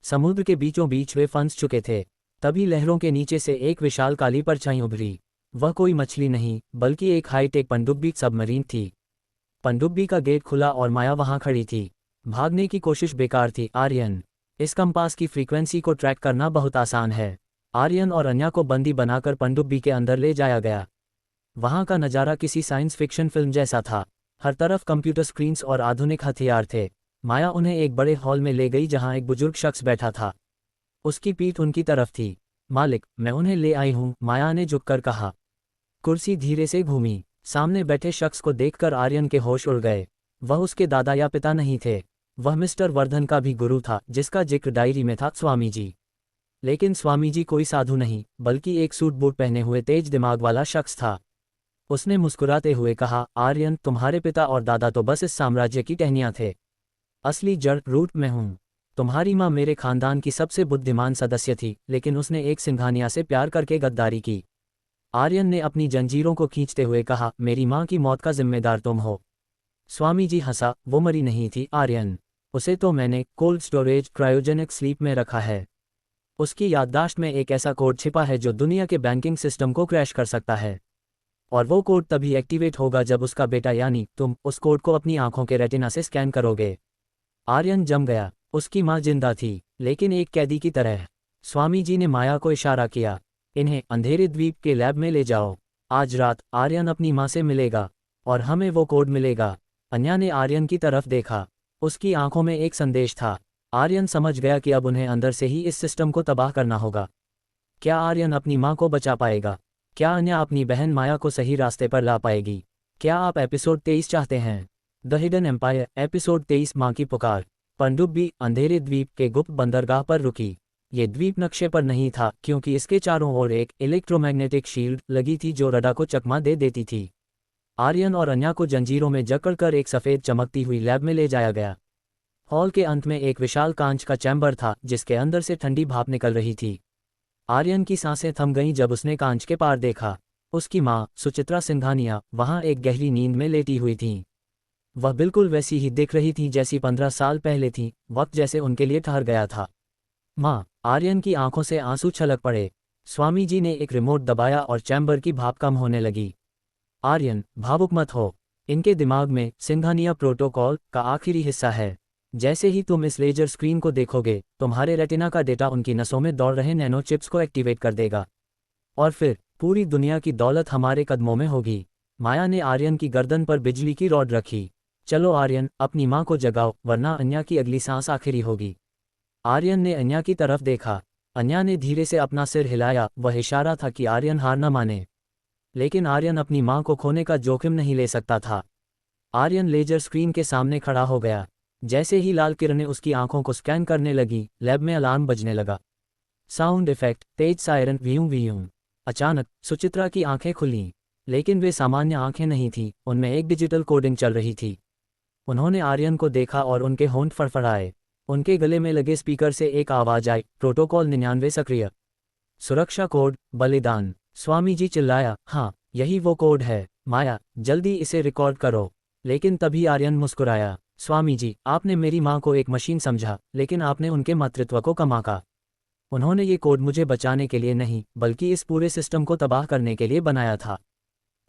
समुद्र के बीचों बीच वे फंस चुके थे। तभी लहरों के नीचे से एक विशाल काली परछाई उभरी। वह कोई मछली नहीं, बल्कि एक हाईटेक पनडुब्बी सबमरीन थी। पनडुब्बी का गेट खुला और माया वहां खड़ी थी। भागने की कोशिश बेकार थी आर्यन। इस कंपास की फ्रीक्वेंसी को ट्रैक करना बहुत आसान है। आर्यन और अन्या को बंदी बनाकर पनडुब्बी के अंदर ले जाया गया। वहां का नज़ारा किसी साइंस फिक्शन फिल्म जैसा था। हर तरफ कंप्यूटर स्क्रीन्स और आधुनिक हथियार थे। माया उन्हें एक बड़े हॉल में ले गई जहां एक बुजुर्ग शख्स बैठा था। उसकी पीठ उनकी तरफ थी। मालिक, मैं उन्हें ले आई हूं, माया ने झुककर कहा। कुर्सी धीरे से घूमी। सामने बैठे शख्स को देखकर आर्यन के होश उड़ गए। वह उसके दादा या पिता नहीं थे। वह मिस्टर वर्धन का भी गुरु था, जिसका जिक्र डायरी में था, स्वामी जी। लेकिन स्वामी जी कोई साधु नहीं, बल्कि एक सूट बूट पहने हुए तेज दिमाग वाला शख्स था। उसने मुस्कुराते हुए कहा, आर्यन, तुम्हारे पिता और दादा तो बस इस साम्राज्य की टहनियां थे। असली जड़ रूट में हूँ। तुम्हारी माँ मेरे खानदान की सबसे बुद्धिमान सदस्य थी, लेकिन उसने एक सिंघानिया से प्यार करके गद्दारी की। आर्यन ने अपनी जंजीरों को खींचते हुए कहा, मेरी माँ की मौत का जिम्मेदार तुम हो। स्वामी जी हंसा, वो मरी नहीं थी आर्यन। उसे तो मैंने कोल्ड स्टोरेज क्रायोजेनिक स्लीप में रखा है। उसकी याददाश्त में एक ऐसा कोड छिपा है जो दुनिया के बैंकिंग सिस्टम को क्रैश कर सकता है। और वो कोड तभी एक्टिवेट होगा जब उसका बेटा यानी तुम उस कोड को अपनी आंखों के रेटिना से स्कैन करोगे। आर्यन जम गया। उसकी माँ जिंदा थी, लेकिन एक कैदी की तरह। स्वामी जी ने माया को इशारा किया, इन्हें अंधेरे द्वीप के लैब में ले जाओ। आज रात आर्यन अपनी माँ से मिलेगा और हमें वो कोड मिलेगा। अन्या ने आर्यन की तरफ देखा। उसकी आंखों में एक संदेश था। आर्यन समझ गया कि अब उन्हें अंदर से ही इस सिस्टम को तबाह करना होगा। क्या आर्यन अपनी माँ को बचा पाएगा? क्या अन्या अपनी बहन माया को सही रास्ते पर ला पाएगी? क्या आप एपिसोड 23 चाहते हैं? द हिडन एम्पायर एपिसोड 23 माँ की पुकार। पनडुब्बी अंधेरे द्वीप के गुप्त बंदरगाह पर रुकी। ये द्वीप नक्शे पर नहीं था, क्योंकि इसके चारों ओर एक इलेक्ट्रोमैग्नेटिक शील्ड लगी थी जो रडा को चकमा दे देती थी। आर्यन और अन्या को जंजीरों में जकड़कर एक सफ़ेद चमकती हुई लैब में ले जाया गया। हॉल के अंत में एक विशाल कांच का चैम्बर था, जिसके अंदर से ठंडी भाप निकल रही थी। आर्यन की सांसें थम गईं जब उसने कांच के पार देखा। उसकी माँ सुचित्रा सिंघानिया वहां एक गहरी नींद में लेटी हुई थीं। वह बिल्कुल वैसी ही दिख रही थी जैसी 15 साल पहले थी। वक्त जैसे उनके लिए ठहर गया था। माँ, आर्यन की आंखों से आंसू छलक पड़े। स्वामी जी ने एक रिमोट दबाया और चैम्बर की भाप कम होने लगी। आर्यन, भावुक मत हो। इनके दिमाग में सिंघानिया प्रोटोकॉल का आखिरी हिस्सा है। जैसे ही तुम इस लेजर स्क्रीन को देखोगे, तुम्हारे रेटिना का डेटा उनकी नसों में दौड़ रहे नैनो चिप्स को एक्टिवेट कर देगा। और फिर पूरी दुनिया की दौलत हमारे कदमों में होगी। माया ने आर्यन की गर्दन पर बिजली की रॉड रखी। चलो आर्यन, अपनी माँ को जगाओ, वरना अन्या की अगली सांस आखिरी होगी। आर्यन ने अन्या की तरफ देखा। अन्या ने धीरे से अपना सिर हिलाया। वह इशारा था कि आर्यन हार न माने। लेकिन आर्यन अपनी माँ को खोने का जोखिम नहीं ले सकता था। आर्यन लेजर स्क्रीन के सामने खड़ा हो गया। जैसे ही लाल किरणें उसकी आंखों को स्कैन करने लगी, लैब में अलार्म बजने लगा। साउंड इफेक्ट, तेज सायरन, व्यूं व्यूं। अचानक सुचित्रा की आंखें खुलीं। लेकिन वे सामान्य आंखें नहीं थीं, उनमें एक डिजिटल कोडिंग चल रही थी। उन्होंने आर्यन को देखा और उनके होंठ फड़फड़ाए। उनके गले में लगे स्पीकर से एक आवाज आई, प्रोटोकॉल 99 सक्रिय। सुरक्षा कोड बलिदान। स्वामी जी चिल्लाया, हाँ, यही वो कोड है। माया, जल्दी इसे रिकॉर्ड करो। लेकिन तभी आर्यन मुस्कुराया। स्वामी जी, आपने मेरी माँ को एक मशीन समझा, लेकिन आपने उनके मातृत्व को कम आंका। उन्होंने ये कोड मुझे बचाने के लिए नहीं, बल्कि इस पूरे सिस्टम को तबाह करने के लिए बनाया था।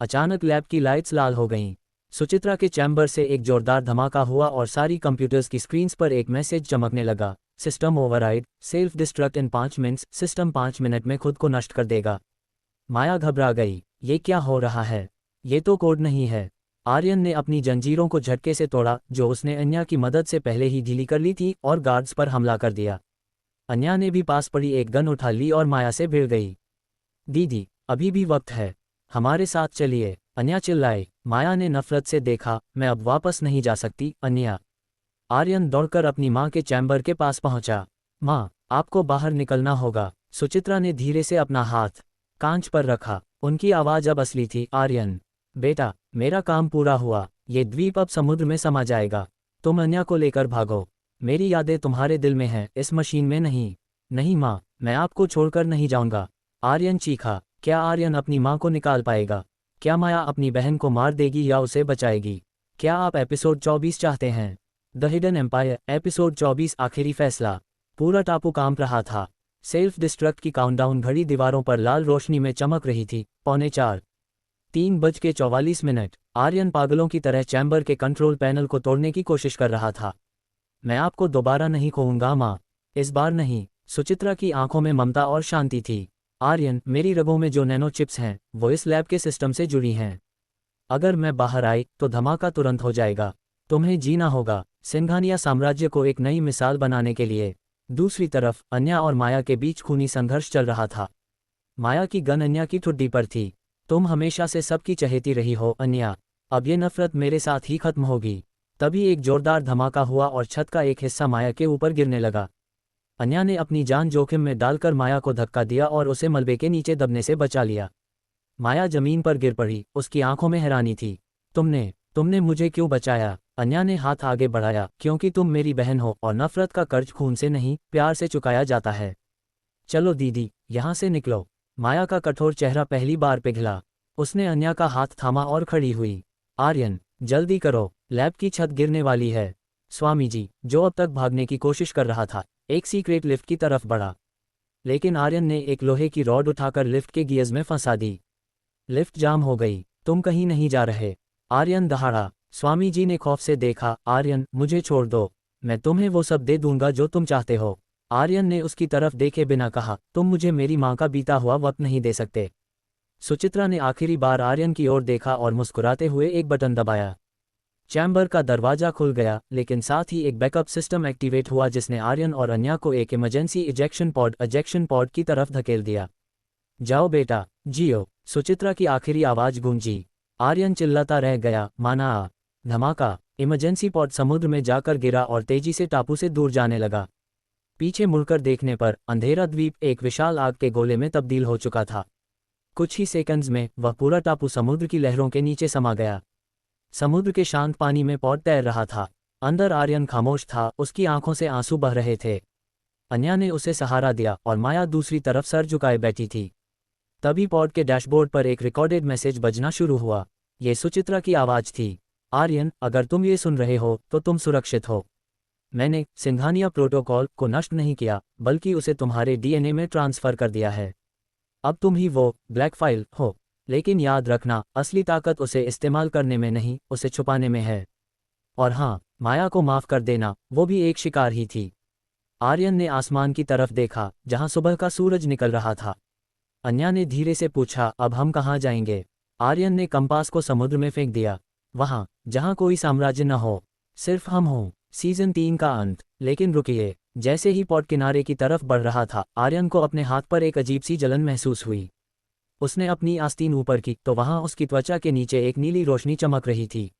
अचानक लैब की लाइट्स लाल हो गईं। सुचित्रा के चैम्बर से एक जोरदार धमाका हुआ और सारी कंप्यूटर्स की स्क्रीन्स पर एक मैसेज चमकने लगा, सिस्टम ओवरराइड, सेल्फ डिस्ट्रक्ट इन 5 मिनट्स, सिस्टम 5 मिनट में खुद को नष्ट कर देगा। माया घबरा गई। ये क्या हो रहा है? ये तो कोड नहीं है। आर्यन ने अपनी जंजीरों को झटके से तोड़ा, जो उसने अन्या की मदद से पहले ही ढीली कर ली थी, और गार्ड्स पर हमला कर दिया। अन्या ने भी पास पड़ी एक गन उठा ली और माया से भिड़ गई। दीदी, अभी भी वक्त है, हमारे साथ चलिए, अन्या चिल्लाई। माया ने नफरत से देखा, मैं अब वापस नहीं जा सकती अन्या। आर्यन दौड़कर अपनी माँ के चैम्बर के पास पहुंचा। माँ, आपको बाहर निकलना होगा। सुचित्रा ने धीरे से अपना हाथ कांच पर रखा। उनकी आवाज़ अब असली थी। आर्यन, बेटा, मेरा काम पूरा हुआ। ये द्वीप अब समुद्र में समा जाएगा। तुम अन्या को लेकर भागो। मेरी यादें तुम्हारे दिल में हैं, इस मशीन में नहीं। नहीं माँ, मैं आपको छोड़कर नहीं जाऊंगा। आर्यन चीखा। क्या आर्यन अपनी माँ को निकाल पाएगा? क्या माया अपनी बहन को मार देगी या उसे बचाएगी? क्या आप एपिसोड 24 चाहते हैं? द हिडन एम्पायर एपिसोड 24 आखिरी फैसला। पूरा टापू कांप रहा था। सेल्फ डिस्ट्रक्ट की काउंटडाउन घड़ी दीवारों पर लाल रोशनी में चमक रही थी। 3:45 3:44। आर्यन पागलों की तरह चैम्बर के कंट्रोल पैनल को तोड़ने की कोशिश कर रहा था। मैं आपको दोबारा नहीं खोऊंगा माँ। इस बार नहीं। सुचित्रा की आंखों में ममता और शांति थी। आर्यन, मेरी रगों में जो नैनो चिप्स हैं वो इस लैब के सिस्टम से जुड़ी हैं। अगर मैं बाहर आई तो धमाका तुरंत हो जाएगा। तुम्हें जीना होगा सिंघानिया साम्राज्य को एक नई मिसाल बनाने के लिए। दूसरी तरफ अन्या और माया के बीच खूनी संघर्ष चल रहा था। माया की गन अन्या की ठुड्डी पर थी। तुम हमेशा से सबकी चहेती रही हो अन्या, अब ये नफरत मेरे साथ ही खत्म होगी। तभी एक जोरदार धमाका हुआ और छत का एक हिस्सा माया के ऊपर गिरने लगा। अन्या ने अपनी जान जोखिम में डालकर माया को धक्का दिया और उसे मलबे के नीचे दबने से बचा लिया। माया जमीन पर गिर पड़ी। उसकी आंखों में हैरानी थी। तुमने मुझे क्यों बचाया? अन्या ने हाथ आगे बढ़ाया। क्योंकि तुम मेरी बहन हो और नफरत का कर्ज खून से नहीं, प्यार से चुकाया जाता है। चलो दीदी, यहाँ से निकलो। माया का कठोर चेहरा पहली बार पिघला। उसने अन्या का हाथ थामा और खड़ी हुई। आर्यन, जल्दी करो, लैब की छत गिरने वाली है। स्वामी जी, जो अब तक भागने की कोशिश कर रहा था, एक सीक्रेट लिफ्ट की तरफ बढ़ा। लेकिन आर्यन ने एक लोहे की रॉड उठाकर लिफ्ट के गियर्स में फंसा दी। लिफ्ट जाम हो गई। तुम कहीं नहीं जा रहे। आर्यन दहाड़ा। स्वामी जी ने खौफ से देखा। आर्यन, मुझे छोड़ दो। मैं तुम्हें वो सब दे दूंगा जो तुम चाहते हो। आर्यन ने उसकी तरफ देखे बिना कहा, तुम मुझे मेरी माँ का बीता हुआ वक्त नहीं दे सकते। सुचित्रा ने आखिरी बार आर्यन की ओर देखा और मुस्कुराते हुए एक बटन दबाया। चैम्बर का दरवाजा खुल गया, लेकिन साथ ही एक बैकअप सिस्टम एक्टिवेट हुआ जिसने आर्यन और अन्या को एक इमरजेंसी इजेक्शन पॉड की तरफ धकेल दिया। जाओ बेटा, जियो। सुचित्रा की आखिरी आवाज गूंजी। आर्यन चिल्लाता रह गया, माना आ। धमाका। इमरजेंसी पॉड समुद्र में जाकर गिरा और तेजी से टापू से दूर जाने लगा। पीछे मुड़कर देखने पर अंधेरा द्वीप एक विशाल आग के गोले में तब्दील हो चुका था। कुछ ही सेकंड्स में वह पूरा टापू समुद्र की लहरों के नीचे समा गया। समुद्र के शांत पानी में पॉड तैर रहा था। अंदर आर्यन खामोश था, उसकी आंखों से आंसू बह रहे थे। अन्या ने उसे सहारा दिया और माया दूसरी तरफ सर झुकाए बैठी थी। तभी पॉड के डैशबोर्ड पर एक रिकॉर्डेड मैसेज बजना शुरू हुआ। ये सुचित्रा की आवाज़ थी। आर्यन, अगर तुम ये सुन रहे हो तो तुम सुरक्षित हो। मैंने सिंघानिया प्रोटोकॉल को नष्ट नहीं किया, बल्कि उसे तुम्हारे डीएनए में ट्रांसफ़र कर दिया है। अब तुम ही वो ब्लैक फाइल हो। लेकिन याद रखना, असली ताकत उसे इस्तेमाल करने में नहीं, उसे छुपाने में है। और हाँ, माया को माफ़ कर देना, वो भी एक शिकार ही थी। आर्यन ने आसमान की तरफ देखा, जहाँ सुबह का सूरज निकल रहा था। अन्या ने धीरे से पूछा, अब हम कहाँ जाएंगे? आर्यन ने कंपास को समुद्र में फेंक दिया। वहाँ जहाँ कोई साम्राज्य न हो, सिर्फ हम हों। सीजन 3 का अंत। लेकिन रुकिए, जैसे ही पॉड किनारे की तरफ बढ़ रहा था, आर्यन को अपने हाथ पर एक अजीब सी जलन महसूस हुई। उसने अपनी आस्तीन ऊपर की तो वहाँ उसकी त्वचा के नीचे एक नीली रोशनी चमक रही थी।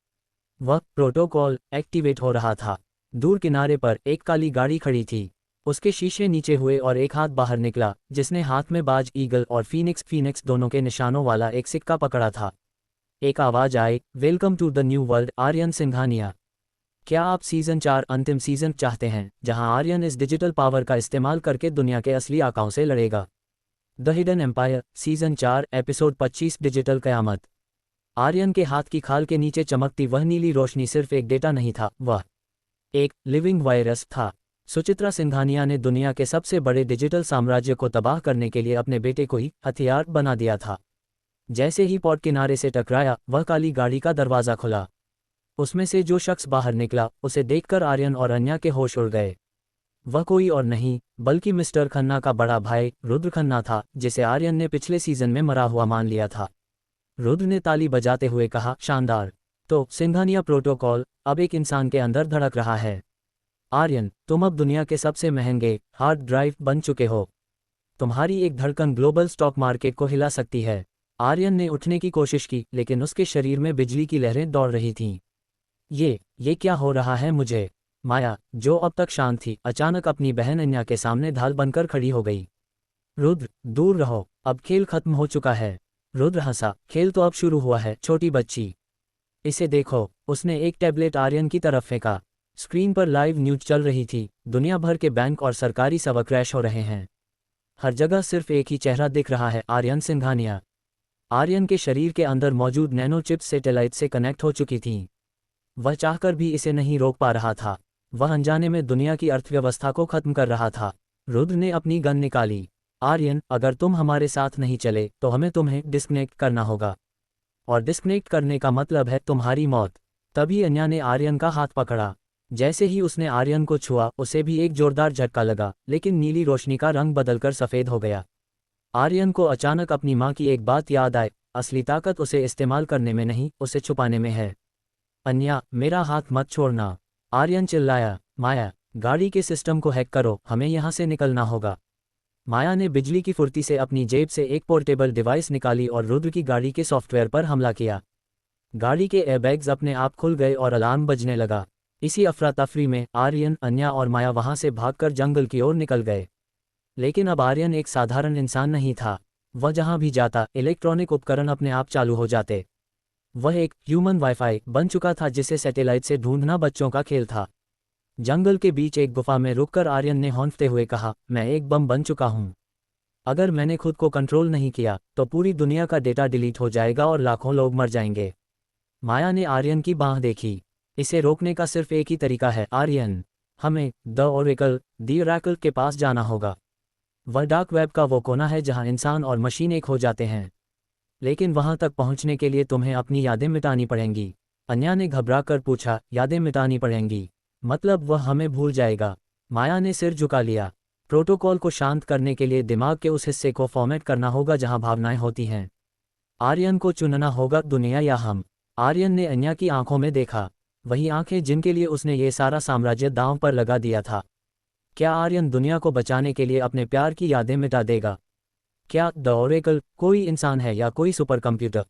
वह प्रोटोकॉल एक्टिवेट हो रहा था। दूर किनारे पर एक काली गाड़ी खड़ी थी। उसके शीशे नीचे हुए और एक हाथ बाहर निकला, जिसने हाथ में बाज ईगल और फीनिक्स दोनों के निशानों वाला एक सिक्का पकड़ा था। एक आवाज आई, welcome to the new world Aryan Singhania. क्या आप सीजन 4 अंतिम सीजन चाहते हैं, जहां आर्यन इस डिजिटल पावर का इस्तेमाल करके दुनिया के असली आकाओं से लड़ेगा? The hidden empire season 4 episode 25 digital कयामत। आर्यन के हाथ की खाल के नीचे चमकती वह नीली रोशनी सिर्फ एक डेटा नहीं था, वह एक लिविंग वायरस था। सुचित्रा सिंघानिया ने दुनिया के सबसे बड़े डिजिटल साम्राज्य को तबाह करने के लिए अपने बेटे को ही हथियार बना दिया था। जैसे ही पॉड किनारे से टकराया, वह काली गाड़ी का दरवाज़ा खुला। उसमें से जो शख्स बाहर निकला, उसे देखकर आर्यन और अन्या के होश उड़ गए। वह कोई और नहीं बल्कि मिस्टर खन्ना का बड़ा भाई रुद्र खन्ना था, जिसे आर्यन ने पिछले सीजन में मरा हुआ मान लिया था। रुद्र ने ताली बजाते हुए कहा, शानदार। तो सिंघानिया प्रोटोकॉल अब एक इंसान के अंदर धड़क रहा है। आर्यन, तुम अब दुनिया के सबसे महंगे हार्ड ड्राइव बन चुके हो। तुम्हारी एक धड़कन ग्लोबल स्टॉक मार्केट को हिला सकती है। आर्यन ने उठने की कोशिश की, लेकिन उसके शरीर में बिजली की लहरें दौड़ रही थीं। ये क्या हो रहा है मुझे? माया, जो अब तक शांत थी, अचानक अपनी बहन अन्या के सामने ढाल बनकर खड़ी हो गई। रुद्र, दूर रहो, अब खेल खत्म हो चुका है। रुद्र हंसा, खेल तो अब शुरू हुआ है छोटी बच्ची। इसे देखो, उसने एक टैबलेट आर्यन की तरफ फेंका। स्क्रीन पर लाइव न्यूज चल रही थी, दुनिया भर के बैंक और सरकारी सर्वर क्रैश हो रहे हैं। हर जगह सिर्फ एक ही चेहरा दिख रहा है, आर्यन सिंघानिया। आर्यन के शरीर के अंदर मौजूद नैनो चिप्स सैटेलाइट से कनेक्ट हो चुकी थीं। वह चाहकर भी इसे नहीं रोक पा रहा था। वह अनजाने में दुनिया की अर्थव्यवस्था को खत्म कर रहा था। रुद्र ने अपनी गन निकाली। आर्यन, अगर तुम हमारे साथ नहीं चले तो हमें तुम्हें डिस्कनेक्ट करना होगा, और डिस्कनेक्ट करने का मतलब है तुम्हारी मौत। तभी अन्या ने आर्यन का हाथ पकड़ा। जैसे ही उसने आर्यन को छुआ, उसे भी एक जोरदार झटका लगा, लेकिन नीली रोशनी का रंग बदलकर सफ़ेद हो गया। आर्यन को अचानक अपनी माँ की एक बात याद आई, असली ताकत उसे इस्तेमाल करने में नहीं, उसे छुपाने में है। अन्या, मेरा हाथ मत छोड़ना, आर्यन चिल्लाया। माया, गाड़ी के सिस्टम को हैक करो, हमें यहाँ से निकलना होगा। माया ने बिजली की फुर्ती से अपनी जेब से एक पोर्टेबल डिवाइस निकाली और रुद्र की गाड़ी के सॉफ्टवेयर पर हमला किया। गाड़ी के एयरबैग्स अपने आप खुल गए और अलार्म बजने लगा। इसी अफरा तफरी में आर्यन, अन्या और माया वहां से भागकर जंगल की ओर निकल गए। लेकिन अब आर्यन एक साधारण इंसान नहीं था। वह जहां भी जाता, इलेक्ट्रॉनिक उपकरण अपने आप चालू हो जाते। वह एक ह्यूमन वाईफाई बन चुका था, जिसे सैटेलाइट से ढूंढना बच्चों का खेल था। जंगल के बीच एक गुफा में रुककर आर्यन ने हौंफते हुए कहा, मैं एक बम बन चुका हूं। अगर मैंने खुद को कंट्रोल नहीं किया तो पूरी दुनिया का डेटा डिलीट हो जाएगा और लाखों लोग मर जाएंगे। माया ने आर्यन की बांह देखी। इसे रोकने का सिर्फ एक ही तरीका है आर्यन, हमें द ओरेकल के पास जाना होगा। वह डार्क वेब का वो कोना है जहां इंसान और मशीन एक हो जाते हैं। लेकिन वहां तक पहुंचने के लिए तुम्हें अपनी यादें मिटानी पड़ेंगी। अन्या ने घबराकर पूछा, यादें मिटानी पड़ेंगी? मतलब वह हमें भूल जाएगा? माया ने सिर झुका लिया। प्रोटोकॉल को शांत करने के लिए दिमाग के उस हिस्से को फॉर्मेट करना होगा जहां भावनाएं होती हैं। आर्यन को चुनना होगा, दुनिया या हम। आर्यन ने अन्या की आंखों में देखा, वही आंखें जिनके लिए उसने ये सारा साम्राज्य दांव पर लगा दिया था। क्या आर्यन दुनिया को बचाने के लिए अपने प्यार की यादें मिटा देगा? क्या द ओरेकल कोई इंसान है या कोई सुपर कंप्यूटर?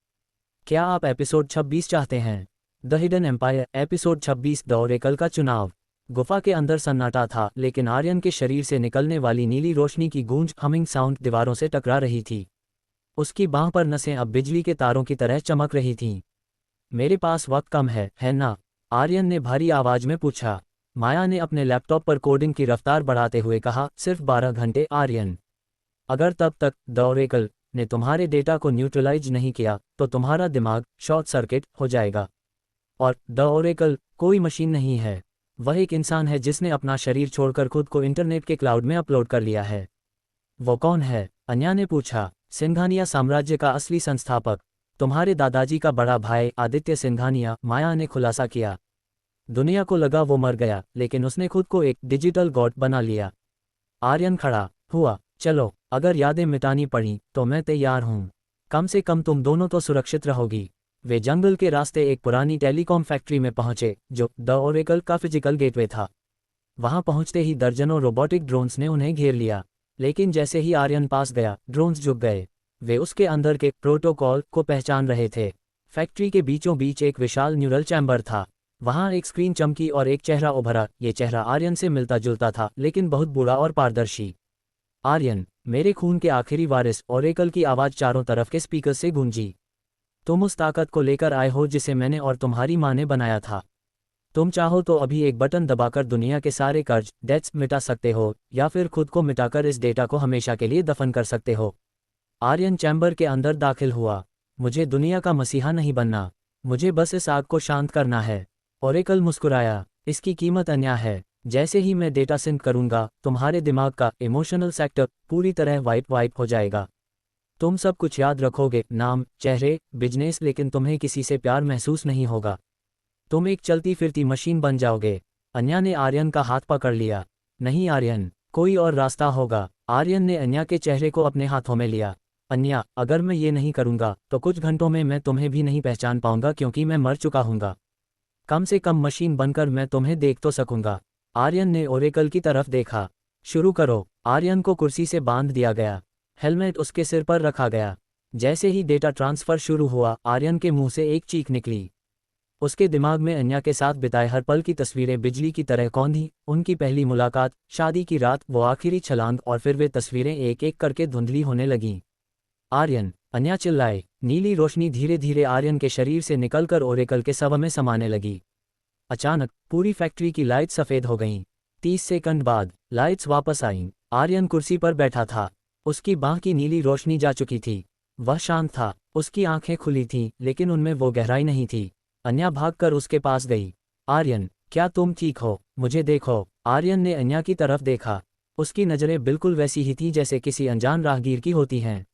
क्या आप एपिसोड 26 चाहते हैं? The hidden empire episode 26 the oracle का चुनाव। गुफा के अंदर सन्नाटा था, लेकिन आर्यन के शरीर से निकलने वाली नीली रोशनी की गूंज हमिंग साउंड दीवारों से टकरा रही थी। उसकी बांह पर नसें अब बिजली के तारों की तरह चमक रही थीं। मेरे पास वक्त कम है ना? आर्यन ने भारी आवाज में पूछा। माया ने अपने लैपटॉप पर कोडिंग की रफ्तार बढ़ाते हुए कहा, सिर्फ 12 घंटे आर्यन। अगर तब तक द ओरेकल ने तुम्हारे डेटा को न्यूट्रलाइज नहीं किया तो तुम्हारा दिमाग शॉर्ट सर्किट हो जाएगा। और द ओरेकल कोई मशीन नहीं है, वह एक इंसान है जिसने अपना शरीर छोड़कर खुद को इंटरनेट के क्लाउड में अपलोड कर लिया है। वो कौन है? अन्या ने पूछा। सिंघानिया साम्राज्य का असली संस्थापक, तुम्हारे दादाजी का बड़ा भाई आदित्य सिंघानिया, माया ने खुलासा किया। दुनिया को लगा वो मर गया, लेकिन उसने खुद को एक डिजिटल गॉड बना लिया। आर्यन खड़ा हुआ। चलो, अगर यादें मिटानी पड़ी तो मैं तैयार हूं। कम से कम तुम दोनों तो सुरक्षित रहोगी। वे जंगल के रास्ते एक पुरानी टेलीकॉम फैक्ट्री में पहुंचे, जो द ओरेकल का फिजिकल गेटवे था। वहां पहुंचते ही दर्जनों रोबोटिक ड्रोन्स ने उन्हें घेर लिया। लेकिन जैसे ही आर्यन पास गया, ड्रोन्स झुक गए। वे उसके अंदर के प्रोटोकॉल को पहचान रहे थे। फैक्ट्री के बीचों बीच एक विशाल न्यूरल चैम्बर था। वहां एक स्क्रीन चमकी और एक चेहरा उभरा। ये चेहरा आर्यन से मिलता जुलता था, लेकिन बहुत बूढ़ा और पारदर्शी। आर्यन, मेरे खून के आखिरी वारिस, ओरेकल की आवाज चारों तरफ के स्पीकर से गूंजी। तुम उस ताकत को लेकर आए हो जिसे मैंने और तुम्हारी माँ ने बनाया था। तुम चाहो तो अभी एक बटन दबाकर दुनिया के सारे कर्ज, डेट्स मिटा सकते हो, या फिर खुद को मिटाकर इस डेटा को हमेशा के लिए दफन कर सकते हो। आर्यन चैम्बर के अंदर दाखिल हुआ। मुझे दुनिया का मसीहा नहीं बनना, मुझे बस इस आग को शांत करना है। ओरेकल मुस्कुराया। इसकी कीमत अन्या है। जैसे ही मैं डेटा सिंक करूंगा, तुम्हारे दिमाग का इमोशनल सेक्टर पूरी तरह वाइप हो जाएगा। तुम सब कुछ याद रखोगे, नाम, चेहरे, बिजनेस, लेकिन तुम्हें किसी से प्यार महसूस नहीं होगा। तुम एक चलती फिरती मशीन बन जाओगे। अन्या ने आर्यन का हाथ पकड़ लिया। नहीं आर्यन, कोई और रास्ता होगा। आर्यन ने अन्या के चेहरे को अपने हाथों में लिया। अन्या, अगर मैं ये नहीं करूंगा तो कुछ घंटों में मैं तुम्हें भी नहीं पहचान पाऊंगा, क्योंकि मैं मर चुका हूंगा। कम से कम मशीन बनकर मैं तुम्हें देख तो सकूंगा। आर्यन ने ओरेकल की तरफ देखा। शुरू करो। आर्यन को कुर्सी से बांध दिया गया। हेलमेट उसके सिर पर रखा गया। जैसे ही डेटा ट्रांसफर शुरू हुआ, आर्यन के मुंह से एक चीख निकली। उसके दिमाग में अन्या के साथ बिताए हर पल की तस्वीरें बिजली की तरह कौंधी, उनकी पहली मुलाकात, शादी की रात, वो आखिरी छलांग, और फिर वे तस्वीरें एक एक करके धुंधली होने लगीं। आर्यन, अन्या चिल्लाए। नीली रोशनी धीरे धीरे आर्यन के शरीर से निकलकर ओरेकल के शव में समाने लगी। अचानक पूरी फैक्ट्री की लाइट सफ़ेद हो गईं। 30 सेकंड बाद लाइट्स वापस आईं। आर्यन कुर्सी पर बैठा था। उसकी बांह की नीली रोशनी जा चुकी थी। वह शांत था। उसकी आंखें खुली थीं, लेकिन उनमें वो गहराई नहीं थी। अन्या भागकर उसके पास गई। आर्यन, क्या तुम ठीक हो? मुझे देखो। आर्यन ने अन्या की तरफ देखा। उसकी नज़रें बिल्कुल वैसी ही थीं जैसे किसी अनजान राहगीर की होती हैं।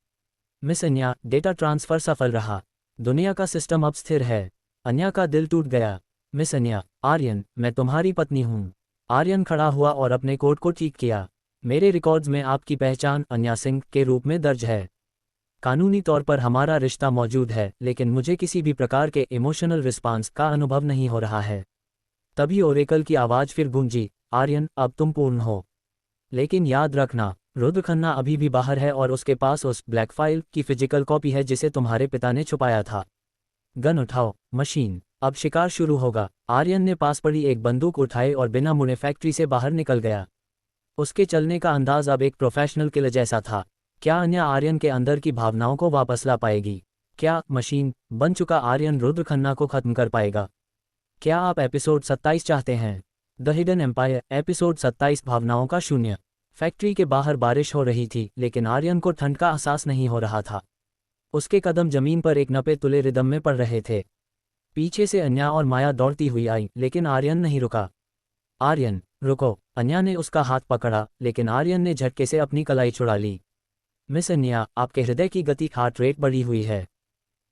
मिस अन्या, डेटा ट्रांसफ़र सफल रहा। दुनिया का सिस्टम अब स्थिर है। अन्या का दिल टूट गया। मिस अन्या, आर्यन, मैं तुम्हारी पत्नी हूँ। आर्यन खड़ा हुआ और अपने कोट को ठीक किया। मेरे रिकॉर्ड्स में आपकी पहचान अन्या सिंह के रूप में दर्ज है। कानूनी तौर पर हमारा रिश्ता मौजूद है, लेकिन मुझे किसी भी प्रकार के इमोशनल रिस्पांस का अनुभव नहीं हो रहा है। तभी ओरेकल की आवाज़ फिर गूंजी, आर्यन, अब तुम पूर्ण हो। लेकिन याद रखना, रुद्र खन्ना अभी भी बाहर है और उसके पास उस ब्लैक फाइल की फिजिकल कॉपी है जिसे तुम्हारे पिता ने छुपाया था। गन उठाओ, मशीन, अब शिकार शुरू होगा। आर्यन ने पास पड़ी एक बंदूक उठाई और बिना मुड़े फैक्ट्री से बाहर निकल गया। उसके चलने का अंदाज अब एक प्रोफेशनल किलर जैसा था। क्या अन्या आर्यन के अंदर की भावनाओं को वापस ला पाएगी? क्या मशीन बन चुका आर्यन रुद्र खन्ना को खत्म कर पाएगा? क्या आप एपिसोड 27 चाहते हैं? द हिडन एम्पायर एपिसोड 27 भावनाओं का शून्य। फैक्ट्री के बाहर बारिश हो रही थी, लेकिन आर्यन को ठंड का एहसास नहीं हो रहा था। उसके कदम जमीन पर एक नपे तुले रिदम में पड़ रहे थे। पीछे से अन्या और माया दौड़ती हुई आई, लेकिन आर्यन नहीं रुका। आर्यन, रुको। अन्या ने उसका हाथ पकड़ा, लेकिन आर्यन ने झटके से अपनी कलाई छुड़ा ली। मिस अन्या, आपके हृदय की गति, हार्ट रेट बढ़ी हुई है।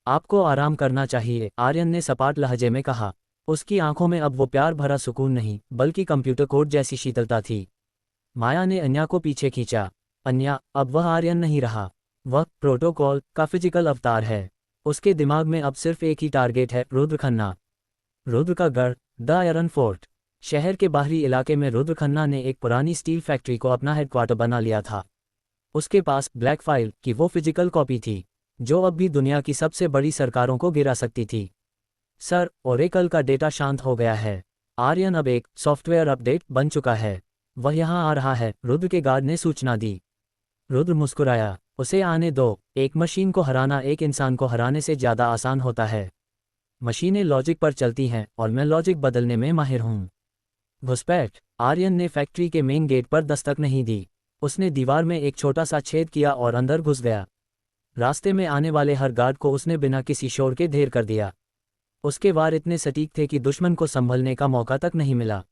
आपको आराम करना चाहिए, आर्यन ने सपाट लहजे में कहा। उसकी आंखों में अब वो प्यार भरा सुकून नहीं, बल्कि कंप्यूटर कोड जैसी शीतलता थी। माया ने अन्या को पीछे खींचा। अन्या, अब वह आर्यन नहीं रहा। वह प्रोटोकॉल का फिजिकल अवतार है। उसके दिमाग में अब सिर्फ एक ही टारगेट है, रुद्र खन्ना। रुद्र का गढ़, द आयरन फोर्ट। शहर के बाहरी इलाके में रुद्र खन्ना ने एक पुरानी स्टील फैक्ट्री को अपना हेडक्वार्टर बना लिया था। उसके पास ब्लैक फाइल की वो फिजिकल कॉपी थी, जो अब भी दुनिया की सबसे बड़ी सरकारों को गिरा सकती थी। सर, ओरेकल का डेटा शांत हो गया है। आर्यन अब एक सॉफ्टवेयर अपडेट बन चुका है। वह यहाँ आ रहा है, रुद्र के गार्ड ने सूचना दी। रुद्र मुस्कुराया। उसे आने दो। एक मशीन को हराना एक इंसान को हराने से ज़्यादा आसान होता है। मशीनें लॉजिक पर चलती हैं और मैं लॉजिक बदलने में माहिर हूँ। घुसपैठ। आर्यन ने फैक्ट्री के मेन गेट पर दस्तक नहीं दी। उसने दीवार में एक छोटा सा छेद किया और अंदर घुस गया। रास्ते में आने वाले हर गार्ड को उसने बिना किसी शोर के ढेर कर दिया। उसके वार इतने सटीक थे कि दुश्मन को संभलने का मौका तक नहीं मिला।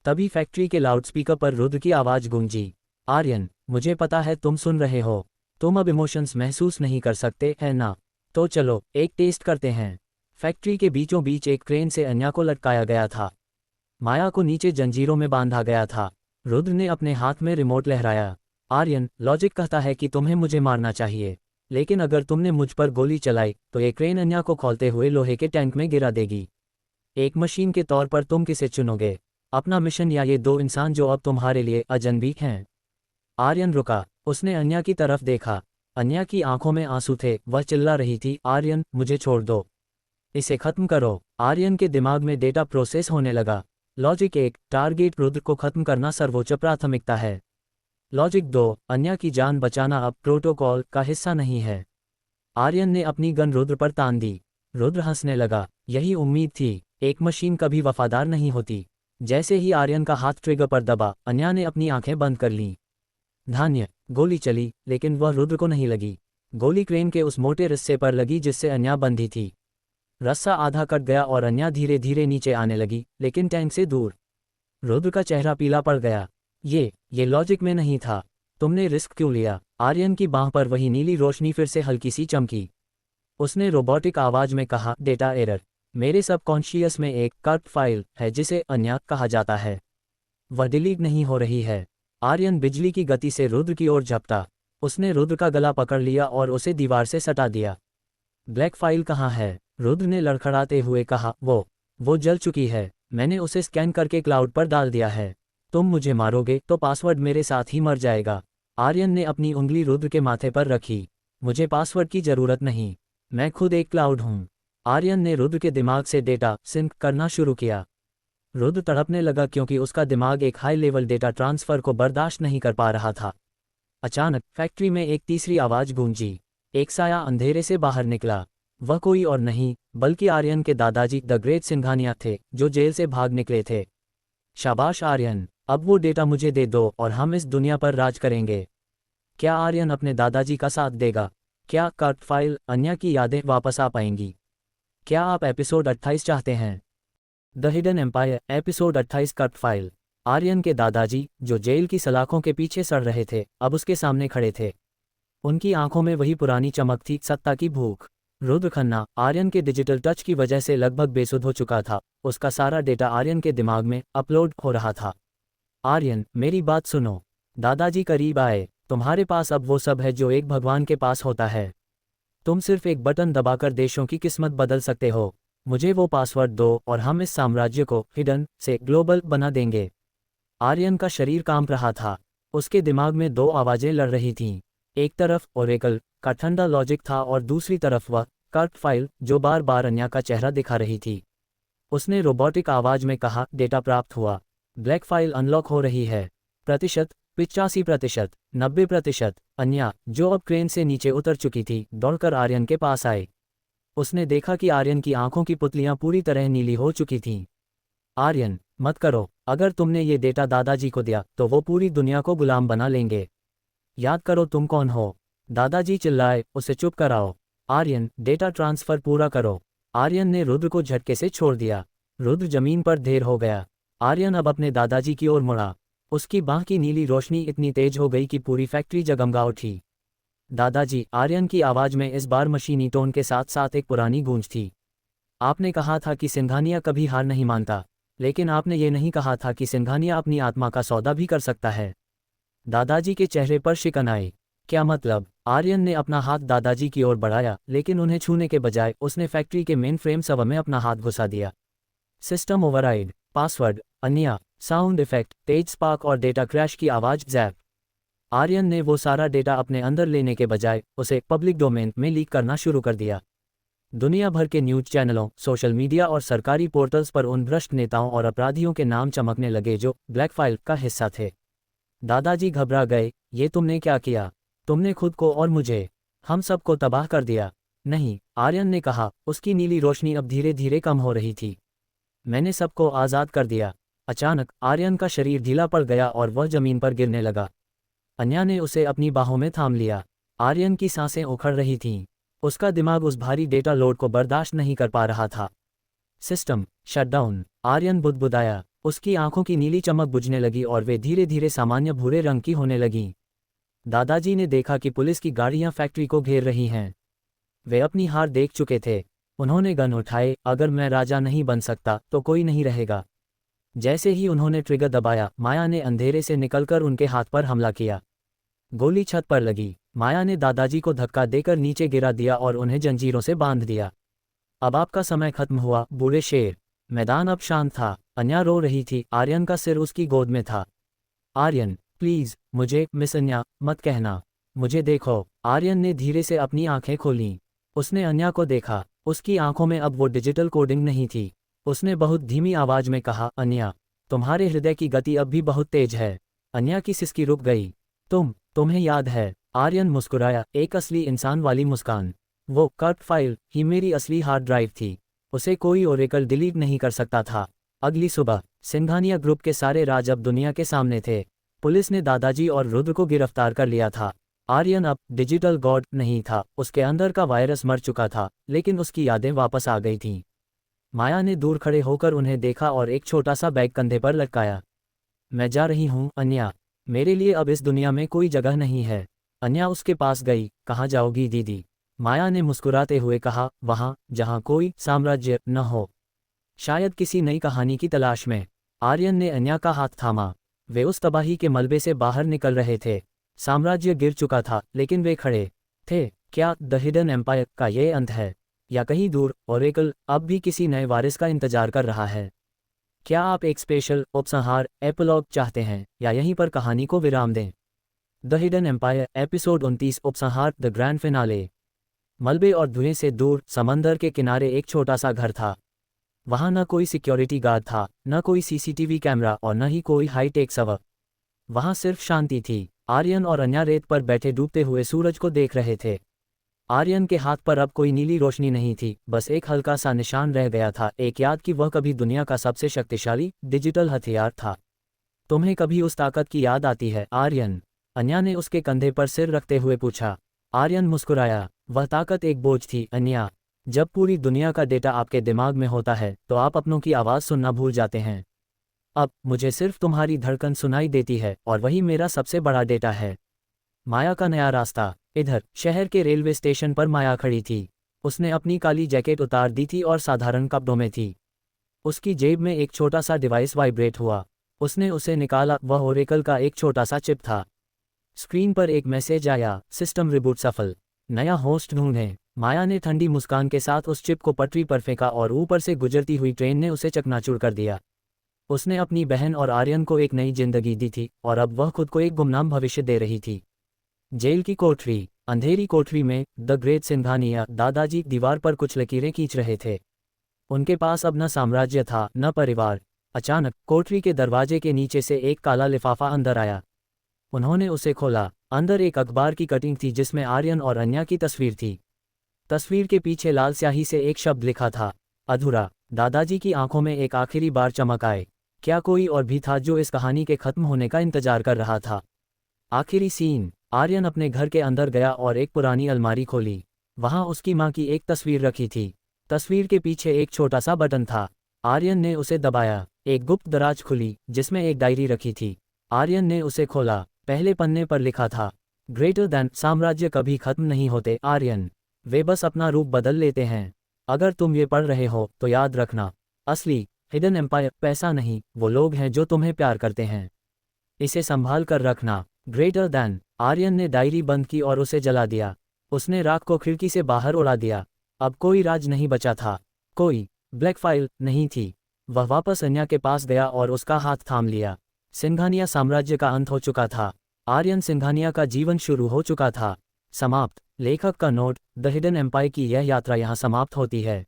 तभी फैक्ट्री के लाउडस्पीकर पर रुद्र की आवाज़ गूंजी। आर्यन, मुझे पता है तुम सुन रहे हो। तुम अब इमोशंस महसूस नहीं कर सकते, है ना? तो चलो एक टेस्ट करते हैं। फैक्ट्री के बीचों बीच एक क्रेन से अन्या को लटकाया गया था। माया को नीचे जंजीरों में बांधा गया था। रुद्र ने अपने हाथ में रिमोट लहराया। आर्यन, लॉजिक कहता है कि तुम्हें मुझे मारना चाहिए, लेकिन अगर तुमने मुझ पर गोली चलाई तो ये क्रेन अन्या को खोलते हुए लोहे के टैंक में गिरा देगी। एक मशीन के तौर पर तुम किसे चुनोगे, अपना मिशन या ये दो इंसान जो अब तुम्हारे लिए अजनबी हैं? आर्यन रुका। उसने अन्या की तरफ देखा। अन्या की आंखों में आंसू थे। वह चिल्ला रही थी, आर्यन, मुझे छोड़ दो। इसे खत्म करो। आर्यन के दिमाग में डेटा प्रोसेस होने लगा। लॉजिक 1, टारगेट रुद्र को खत्म करना सर्वोच्च प्राथमिकता है। लॉजिक 2, अन्या की जान बचाना अब प्रोटोकॉल का हिस्सा नहीं है। आर्यन ने अपनी गन रुद्र पर तान दी। रुद्र हंसने लगा। यही उम्मीद थी, एक मशीन कभी वफादार नहीं होती। जैसे ही आर्यन का हाथ ट्रिगर पर दबा, अन्या ने अपनी आंखें बंद कर लीं। धान्य। गोली चली, लेकिन वह रुद्र को नहीं लगी। गोली क्रेन के उस मोटे रस्से पर लगी जिससे अन्या बंधी थी। रस्सा आधा कट गया और अन्या धीरे धीरे नीचे आने लगी, लेकिन टैंक से दूर। रुद्र का चेहरा पीला पड़ गया। ये लॉजिक में नहीं था। तुमने रिस्क क्यों लिया? आर्यन की बांह पर वही नीली रोशनी फिर से हल्की सी चमकी। उसने रोबोटिक आवाज में कहा, डेटा एरर। मेरे सबकॉन्शियस में एक कर्ट फाइल है जिसे अन्या कहा जाता है। वह डिलीट नहीं हो रही है। आर्यन बिजली की गति से रुद्र की ओर झपटा। उसने रुद्र का गला पकड़ लिया और उसे दीवार से सटा दिया। ब्लैक फाइल कहाँ है? रुद्र ने लड़खड़ाते हुए कहा, वो जल चुकी है। मैंने उसे स्कैन करके क्लाउड पर डाल दिया है। तुम मुझे मारोगे तो पासवर्ड मेरे साथ ही मर जाएगा। आर्यन ने अपनी उंगली रुद्र के माथे पर रखी। मुझे पासवर्ड की जरूरत नहीं, मैं खुद एक क्लाउड हूँ। आर्यन ने रुद्र के दिमाग से डेटा सिंक करना शुरू किया। रुद्र तड़पने लगा क्योंकि उसका दिमाग एक हाई लेवल डेटा ट्रांसफर को बर्दाश्त नहीं कर पा रहा था। अचानक फैक्ट्री में एक तीसरी आवाज गूंजी। एक साया अंधेरे से बाहर निकला। वह कोई और नहीं बल्कि आर्यन के दादाजी द ग्रेट सिंघानिया थे, जो जेल से भाग निकले थे। शाबाश आर्यन, अब वो डेटा मुझे दे दो और हम इस दुनिया पर राज करेंगे। क्या आर्यन अपने दादाजी का साथ देगा? क्या कट फाइल अन्या की यादें वापस आ पाएंगी? क्या आप एपिसोड 28 चाहते हैं? The hidden empire episode 28 cut file. Aryan के दादाजी, जो जेल की सलाखों के पीछे सड़ रहे थे, अब उसके सामने खड़े थे। उनकी आंखों में वही पुरानी चमक थी, सत्ता की भूख। रुद्र खन्ना आर्यन के डिजिटल टच की वजह से लगभग बेसुध हो चुका था। उसका सारा डेटा आर्यन के दिमाग में अपलोड हो रहा था। आर्यन, मेरी बात सुनो। दादाजी करीब आए। तुम्हारे पास अब वो सब है जो एक भगवान के पास होता है। तुम सिर्फ एक बटन दबाकर देशों की किस्मत बदल सकते हो। मुझे वो पासवर्ड दो और हम इस साम्राज्य को हिडन से ग्लोबल बना देंगे। आर्यन का शरीर कांप रहा था। उसके दिमाग में दो आवाजें लड़ रही थीं। एक तरफ ओरेकल का ठंडा लॉजिक था और दूसरी तरफ वह कट फाइल जो बार बार अन्या का चेहरा दिखा रही थी। उसने रोबोटिक आवाज में कहा, डेटा प्राप्त हुआ। ब्लैक फाइल अनलॉक हो रही है। प्रतिशत 85%, 90%। अन्या, जो अब क्रेन से नीचे उतर चुकी थी, दौड़कर आर्यन के पास आए। उसने देखा कि आर्यन की आंखों की पुतलियां पूरी तरह नीली हो चुकी थीं। आर्यन, मत करो। अगर तुमने ये डेटा दादाजी को दिया तो वो पूरी दुनिया को गुलाम बना लेंगे। याद करो तुम कौन हो। दादाजी चिल्लाए, उसे चुप कराओ। आर्यन, डेटा ट्रांसफर पूरा करो। आर्यन ने रुद्र को झटके से छोड़ दिया। रुद्र जमीन पर ढेर हो गया। आर्यन अब अपने दादाजी की ओर मुड़ा। उसकी बांह की नीली रोशनी इतनी तेज हो गई कि पूरी फैक्ट्री जगमगा उठी। दादाजी, आर्यन की आवाज में इस बार मशीनी टोन के साथ साथ एक पुरानी गूंज थी। आपने कहा था कि सिंघानिया कभी हार नहीं मानता, लेकिन आपने ये नहीं कहा था कि सिंघानिया अपनी आत्मा का सौदा भी कर सकता है। दादाजी के चेहरे पर शिकन आई। क्या मतलब? आर्यन ने अपना हाथ दादाजी की ओर बढ़ाया, लेकिन उन्हें छूने के बजाय उसने फैक्ट्री के मेन फ्रेम सर्वर में अपना हाथ घुसा दिया। सिस्टम ओवरराइड, पासवर्ड, अन्या, साउंड इफेक्ट, तेज स्पार्क और डेटा क्रैश की आवाज जैप। आर्यन ने वो सारा डेटा अपने अंदर लेने के बजाय उसे पब्लिक डोमेन में लीक करना शुरू कर दिया। दुनिया भर के न्यूज़ चैनलों, सोशल मीडिया और सरकारी पोर्टल्स पर उन भ्रष्ट नेताओं और अपराधियों के नाम चमकने लगे जो ब्लैक फाइल का हिस्सा थे। दादाजी घबरा गए। ये तुमने क्या किया? तुमने खुद को और मुझे, हम सबको तबाह कर दिया। नहीं, आर्यन ने कहा। उसकी नीली रोशनी अब धीरे धीरे कम हो रही थी। मैंने सबको आज़ाद कर दिया। अचानक आर्यन का शरीर ढीला पड़ गया और वह जमीन पर गिरने लगा। अन्या ने उसे अपनी बाहों में थाम लिया। आर्यन की सांसें उखड़ रही थीं। उसका दिमाग उस भारी डेटा लोड को बर्दाश्त नहीं कर पा रहा था। System shutdown. आर्यन बुदबुदाया। उसकी आंखों की नीली चमक बुझने लगी और वे धीरे धीरे सामान्य भूरे रंग की होने लगीं। दादाजी ने देखा कि पुलिस की गाड़ियां फैक्ट्री को घेर रही हैं। वे अपनी हार देख चुके थे। उन्होंने गन उठाए। अगर मैं राजा नहीं बन सकता तो कोई नहीं रहेगा। जैसे ही उन्होंने ट्रिगर दबाया, माया ने अंधेरे से निकलकर उनके हाथ पर हमला किया। गोली छत पर लगी। माया ने दादाजी को धक्का देकर नीचे गिरा दिया और उन्हें जंजीरों से बांध दिया। अब आपका समय खत्म हुआ, बूढ़े शेर। मैदान अब शांत था। अन्या रो रही थी। आर्यन का सिर उसकी गोद में था। आर्यन, प्लीज मुझे मिस अन्या मत कहना। मुझे देखो। आर्यन ने धीरे से अपनी आंखें खोलीं। उसने अन्या को देखा। उसकी आंखों में अब वो डिजिटल कोडिंग नहीं थी। उसने बहुत धीमी आवाज में कहा, अन्या, तुम्हारे हृदय की गति अब भी बहुत तेज है। अन्या की सिसकी रुक गई। तुम्हें याद है? आर्यन मुस्कुराया, एक असली इंसान वाली मुस्कान। वो कट फाइल ही मेरी असली हार्ड ड्राइव थी। उसे कोई ओरेकल डिलीट नहीं कर सकता था। अगली सुबह सिंघानिया ग्रुप के सारे राज अब दुनिया के सामने थे। पुलिस ने दादाजी और रुद्र को गिरफ्तार कर लिया था। आर्यन अब डिजिटल गॉड नहीं था। उसके अंदर का वायरस मर चुका था, लेकिन उसकी यादें वापस आ गई थीं। माया ने दूर खड़े होकर उन्हें देखा और एक छोटा सा बैग कंधे पर लटकाया। मैं जा रही हूँ अन्या। मेरे लिए अब इस दुनिया में कोई जगह नहीं है। अन्या उसके पास गई। कहाँ जाओगी दीदी? माया ने मुस्कुराते हुए कहा, वहाँ जहाँ कोई साम्राज्य न हो। शायद किसी नई कहानी की तलाश में। आर्यन ने अन्या का हाथ थामा। वे उस तबाही के मलबे से बाहर निकल रहे थे। साम्राज्य गिर चुका था, लेकिन वे खड़े थे। क्या द हिडन एम्पायर का ये अंत है, या कहीं दूर ओरेकल अब भी किसी नए वारिस का इंतजार कर रहा है? क्या आप एक स्पेशल उपसंहार एपिलॉग चाहते हैं, या यहीं पर कहानी को विराम दें? द हिडन एम्पायर एपिसोड 29 उपसंहार द ग्रैंड फिनाले। मलबे और धुएं से दूर समंदर के किनारे एक छोटा सा घर था। वहां न कोई सिक्योरिटी गार्ड था, न कोई सीसीटीवी कैमरा और न ही कोई हाईटेक सवक। वहां सिर्फ शांति थी। आर्यन और अन्या रेत पर बैठे डूबते हुए सूरज को देख रहे थे। आर्यन के हाथ पर अब कोई नीली रोशनी नहीं थी, बस एक हल्का सा निशान रह गया था, एक याद कि वह कभी दुनिया का सबसे शक्तिशाली डिजिटल हथियार था। तुम्हें कभी उस ताकत की याद आती है आर्यन? अन्या ने उसके कंधे पर सिर रखते हुए पूछा। आर्यन मुस्कुराया। वह ताकत एक बोझ थी अन्या। जब पूरी दुनिया का डेटा आपके दिमाग में होता है तो आप अपनों की आवाज़ सुनना भूल जाते हैं। अब मुझे सिर्फ तुम्हारी धड़कन सुनाई देती है और वही मेरा सबसे बड़ा डेटा है। माया का नया रास्ता। इधर शहर के रेलवे स्टेशन पर माया खड़ी थी। उसने अपनी काली जैकेट उतार दी थी और साधारण कपड़ों में थी। उसकी जेब में एक छोटा सा डिवाइस वाइब्रेट हुआ। उसने उसे निकाला। वह ओरेकल का एक छोटा सा चिप था। स्क्रीन पर एक मैसेज आया, सिस्टम रिबूट सफल, नया होस्ट ढूंढें। माया ने ठंडी मुस्कान के साथ उस चिप को पटरी पर फेंका और ऊपर से गुजरती हुई ट्रेन ने उसे चकनाचूर कर दिया। उसने अपनी बहन और आर्यन को एक नई जिंदगी दी थी और अब वह खुद को एक गुमनाम भविष्य दे रही थी। जेल की कोठरी। अंधेरी कोठरी में द ग्रेट सिंघानिया दादाजी दीवार पर कुछ लकीरें खींच रहे थे। उनके पास अब न साम्राज्य था न परिवार। अचानक कोठरी के दरवाजे के नीचे से एक काला लिफाफा अंदर आया। उन्होंने उसे खोला। अंदर एक अखबार की कटिंग थी जिसमें आर्यन और अन्या की तस्वीर थी। तस्वीर के पीछे लाल स्याही से एक शब्द लिखा था, अधूरा। दादाजी की आंखों में एक आखिरी बार चमक आए। क्या कोई और भी था जो इस कहानी के खत्म होने का इंतजार कर रहा था? आखिरी सीन। आर्यन अपने घर के अंदर गया और एक पुरानी अलमारी खोली। वहां उसकी मां की एक तस्वीर रखी थी। तस्वीर के पीछे एक छोटा सा बटन था। आर्यन ने उसे दबाया। एक गुप्त दराज खुली जिसमें एक डायरी रखी थी। आर्यन ने उसे खोला। पहले पन्ने पर लिखा था, ग्रेटर दैन, साम्राज्य कभी खत्म नहीं होते आर्यन, वे बस अपना रूप बदल लेते हैं। अगर तुम ये पढ़ रहे हो तो याद रखना, असली हिडन एम्पायर पैसा नहीं, वो लोग हैं जो तुम्हें प्यार करते हैं। इसे संभाल कर रखना, ग्रेटर दैन। आर्यन ने डायरी बंद की और उसे जला दिया। उसने राख को खिड़की से बाहर उड़ा दिया। अब कोई राज नहीं बचा था, कोई ब्लैक फाइल नहीं थी। वह वापस अन्या के पास गया और उसका हाथ थाम लिया। सिंघानिया साम्राज्य का अंत हो चुका था। आर्यन सिंघानिया का जीवन शुरू हो चुका था। समाप्त। लेखक का नोट, द हिडन एम्पायर की यह यात्रा यहाँ समाप्त होती है।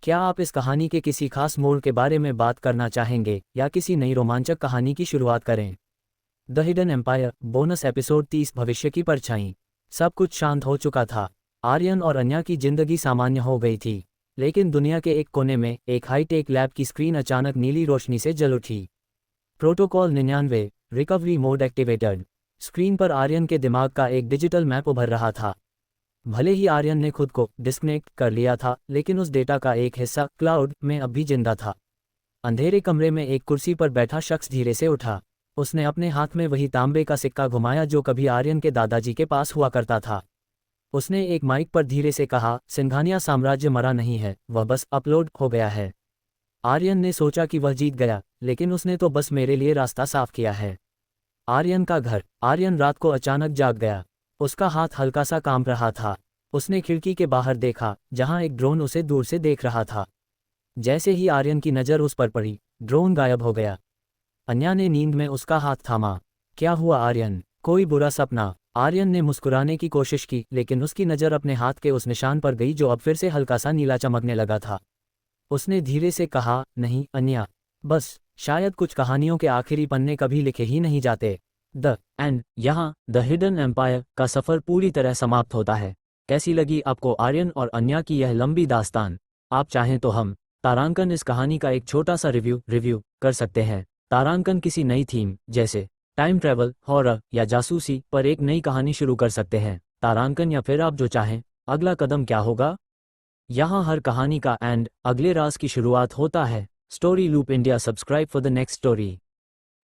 क्या आप इस कहानी के किसी खास मोड़ के बारे में बात करना चाहेंगे या किसी नई रोमांचक कहानी की शुरुआत करें? The hidden empire bonus episode 30, भविष्य की परछाई। सब कुछ शांत हो चुका था। आर्यन और अन्या की जिंदगी सामान्य हो गई थी, लेकिन दुनिया के एक कोने में एक हाईटेक लैब की स्क्रीन अचानक नीली रोशनी से जल उठी। Protocol 99, recovery mode activated. Screen पर आर्यन के दिमाग का एक डिजिटल मैप उभर रहा था। भले ही आर्यन ने खुद को डिस्कनेक्ट कर लिया था, लेकिन उस डेटा का एक हिस्सा क्लाउड में अब भी जिंदा था। अंधेरे कमरे में एक कुर्सी पर बैठा शख्स धीरे से उठा। उसने अपने हाथ में वही तांबे का सिक्का घुमाया जो कभी आर्यन के दादाजी के पास हुआ करता था। उसने एक माइक पर धीरे से कहा, सिंघानिया साम्राज्य मरा नहीं है, वह बस अपलोड हो गया है। आर्यन ने सोचा कि वह जीत गया, लेकिन उसने तो बस मेरे लिए रास्ता साफ किया है। आर्यन का घर। आर्यन रात को अचानक जाग गया। उसका हाथ हल्का सा कांप रहा था। उसने खिड़की के बाहर देखा, जहां एक ड्रोन उसे दूर से देख रहा था। जैसे ही आर्यन की नज़र उस पर पड़ी, ड्रोन गायब हो गया। अन्या ने नींद में उसका हाथ थामा। क्या हुआ आर्यन? कोई बुरा सपना? आर्यन ने मुस्कुराने की कोशिश की, लेकिन उसकी नज़र अपने हाथ के उस निशान पर गई जो अब फिर से हल्का सा नीला चमकने लगा था। उसने धीरे से कहा, नहीं अन्या, बस शायद कुछ कहानियों के आखिरी पन्ने कभी लिखे ही नहीं जाते। The end. यहाँ द हिडन एम्पायर का सफ़र पूरी तरह समाप्त होता है। कैसी लगी आपको आर्यन और अन्या की यह लंबी दास्तान? आप चाहें तो हम तारांकन इस कहानी का एक छोटा सा रिव्यू कर सकते हैं। तारांकन किसी नई थीम जैसे टाइम ट्रैवल, हॉरर या जासूसी पर एक नई कहानी शुरू कर सकते हैं। तारांकन, या फिर आप जो चाहें। अगला कदम क्या होगा? यहाँ हर कहानी का एंड, अगले राज की शुरुआत होता है। Story loop India, subscribe for the next story.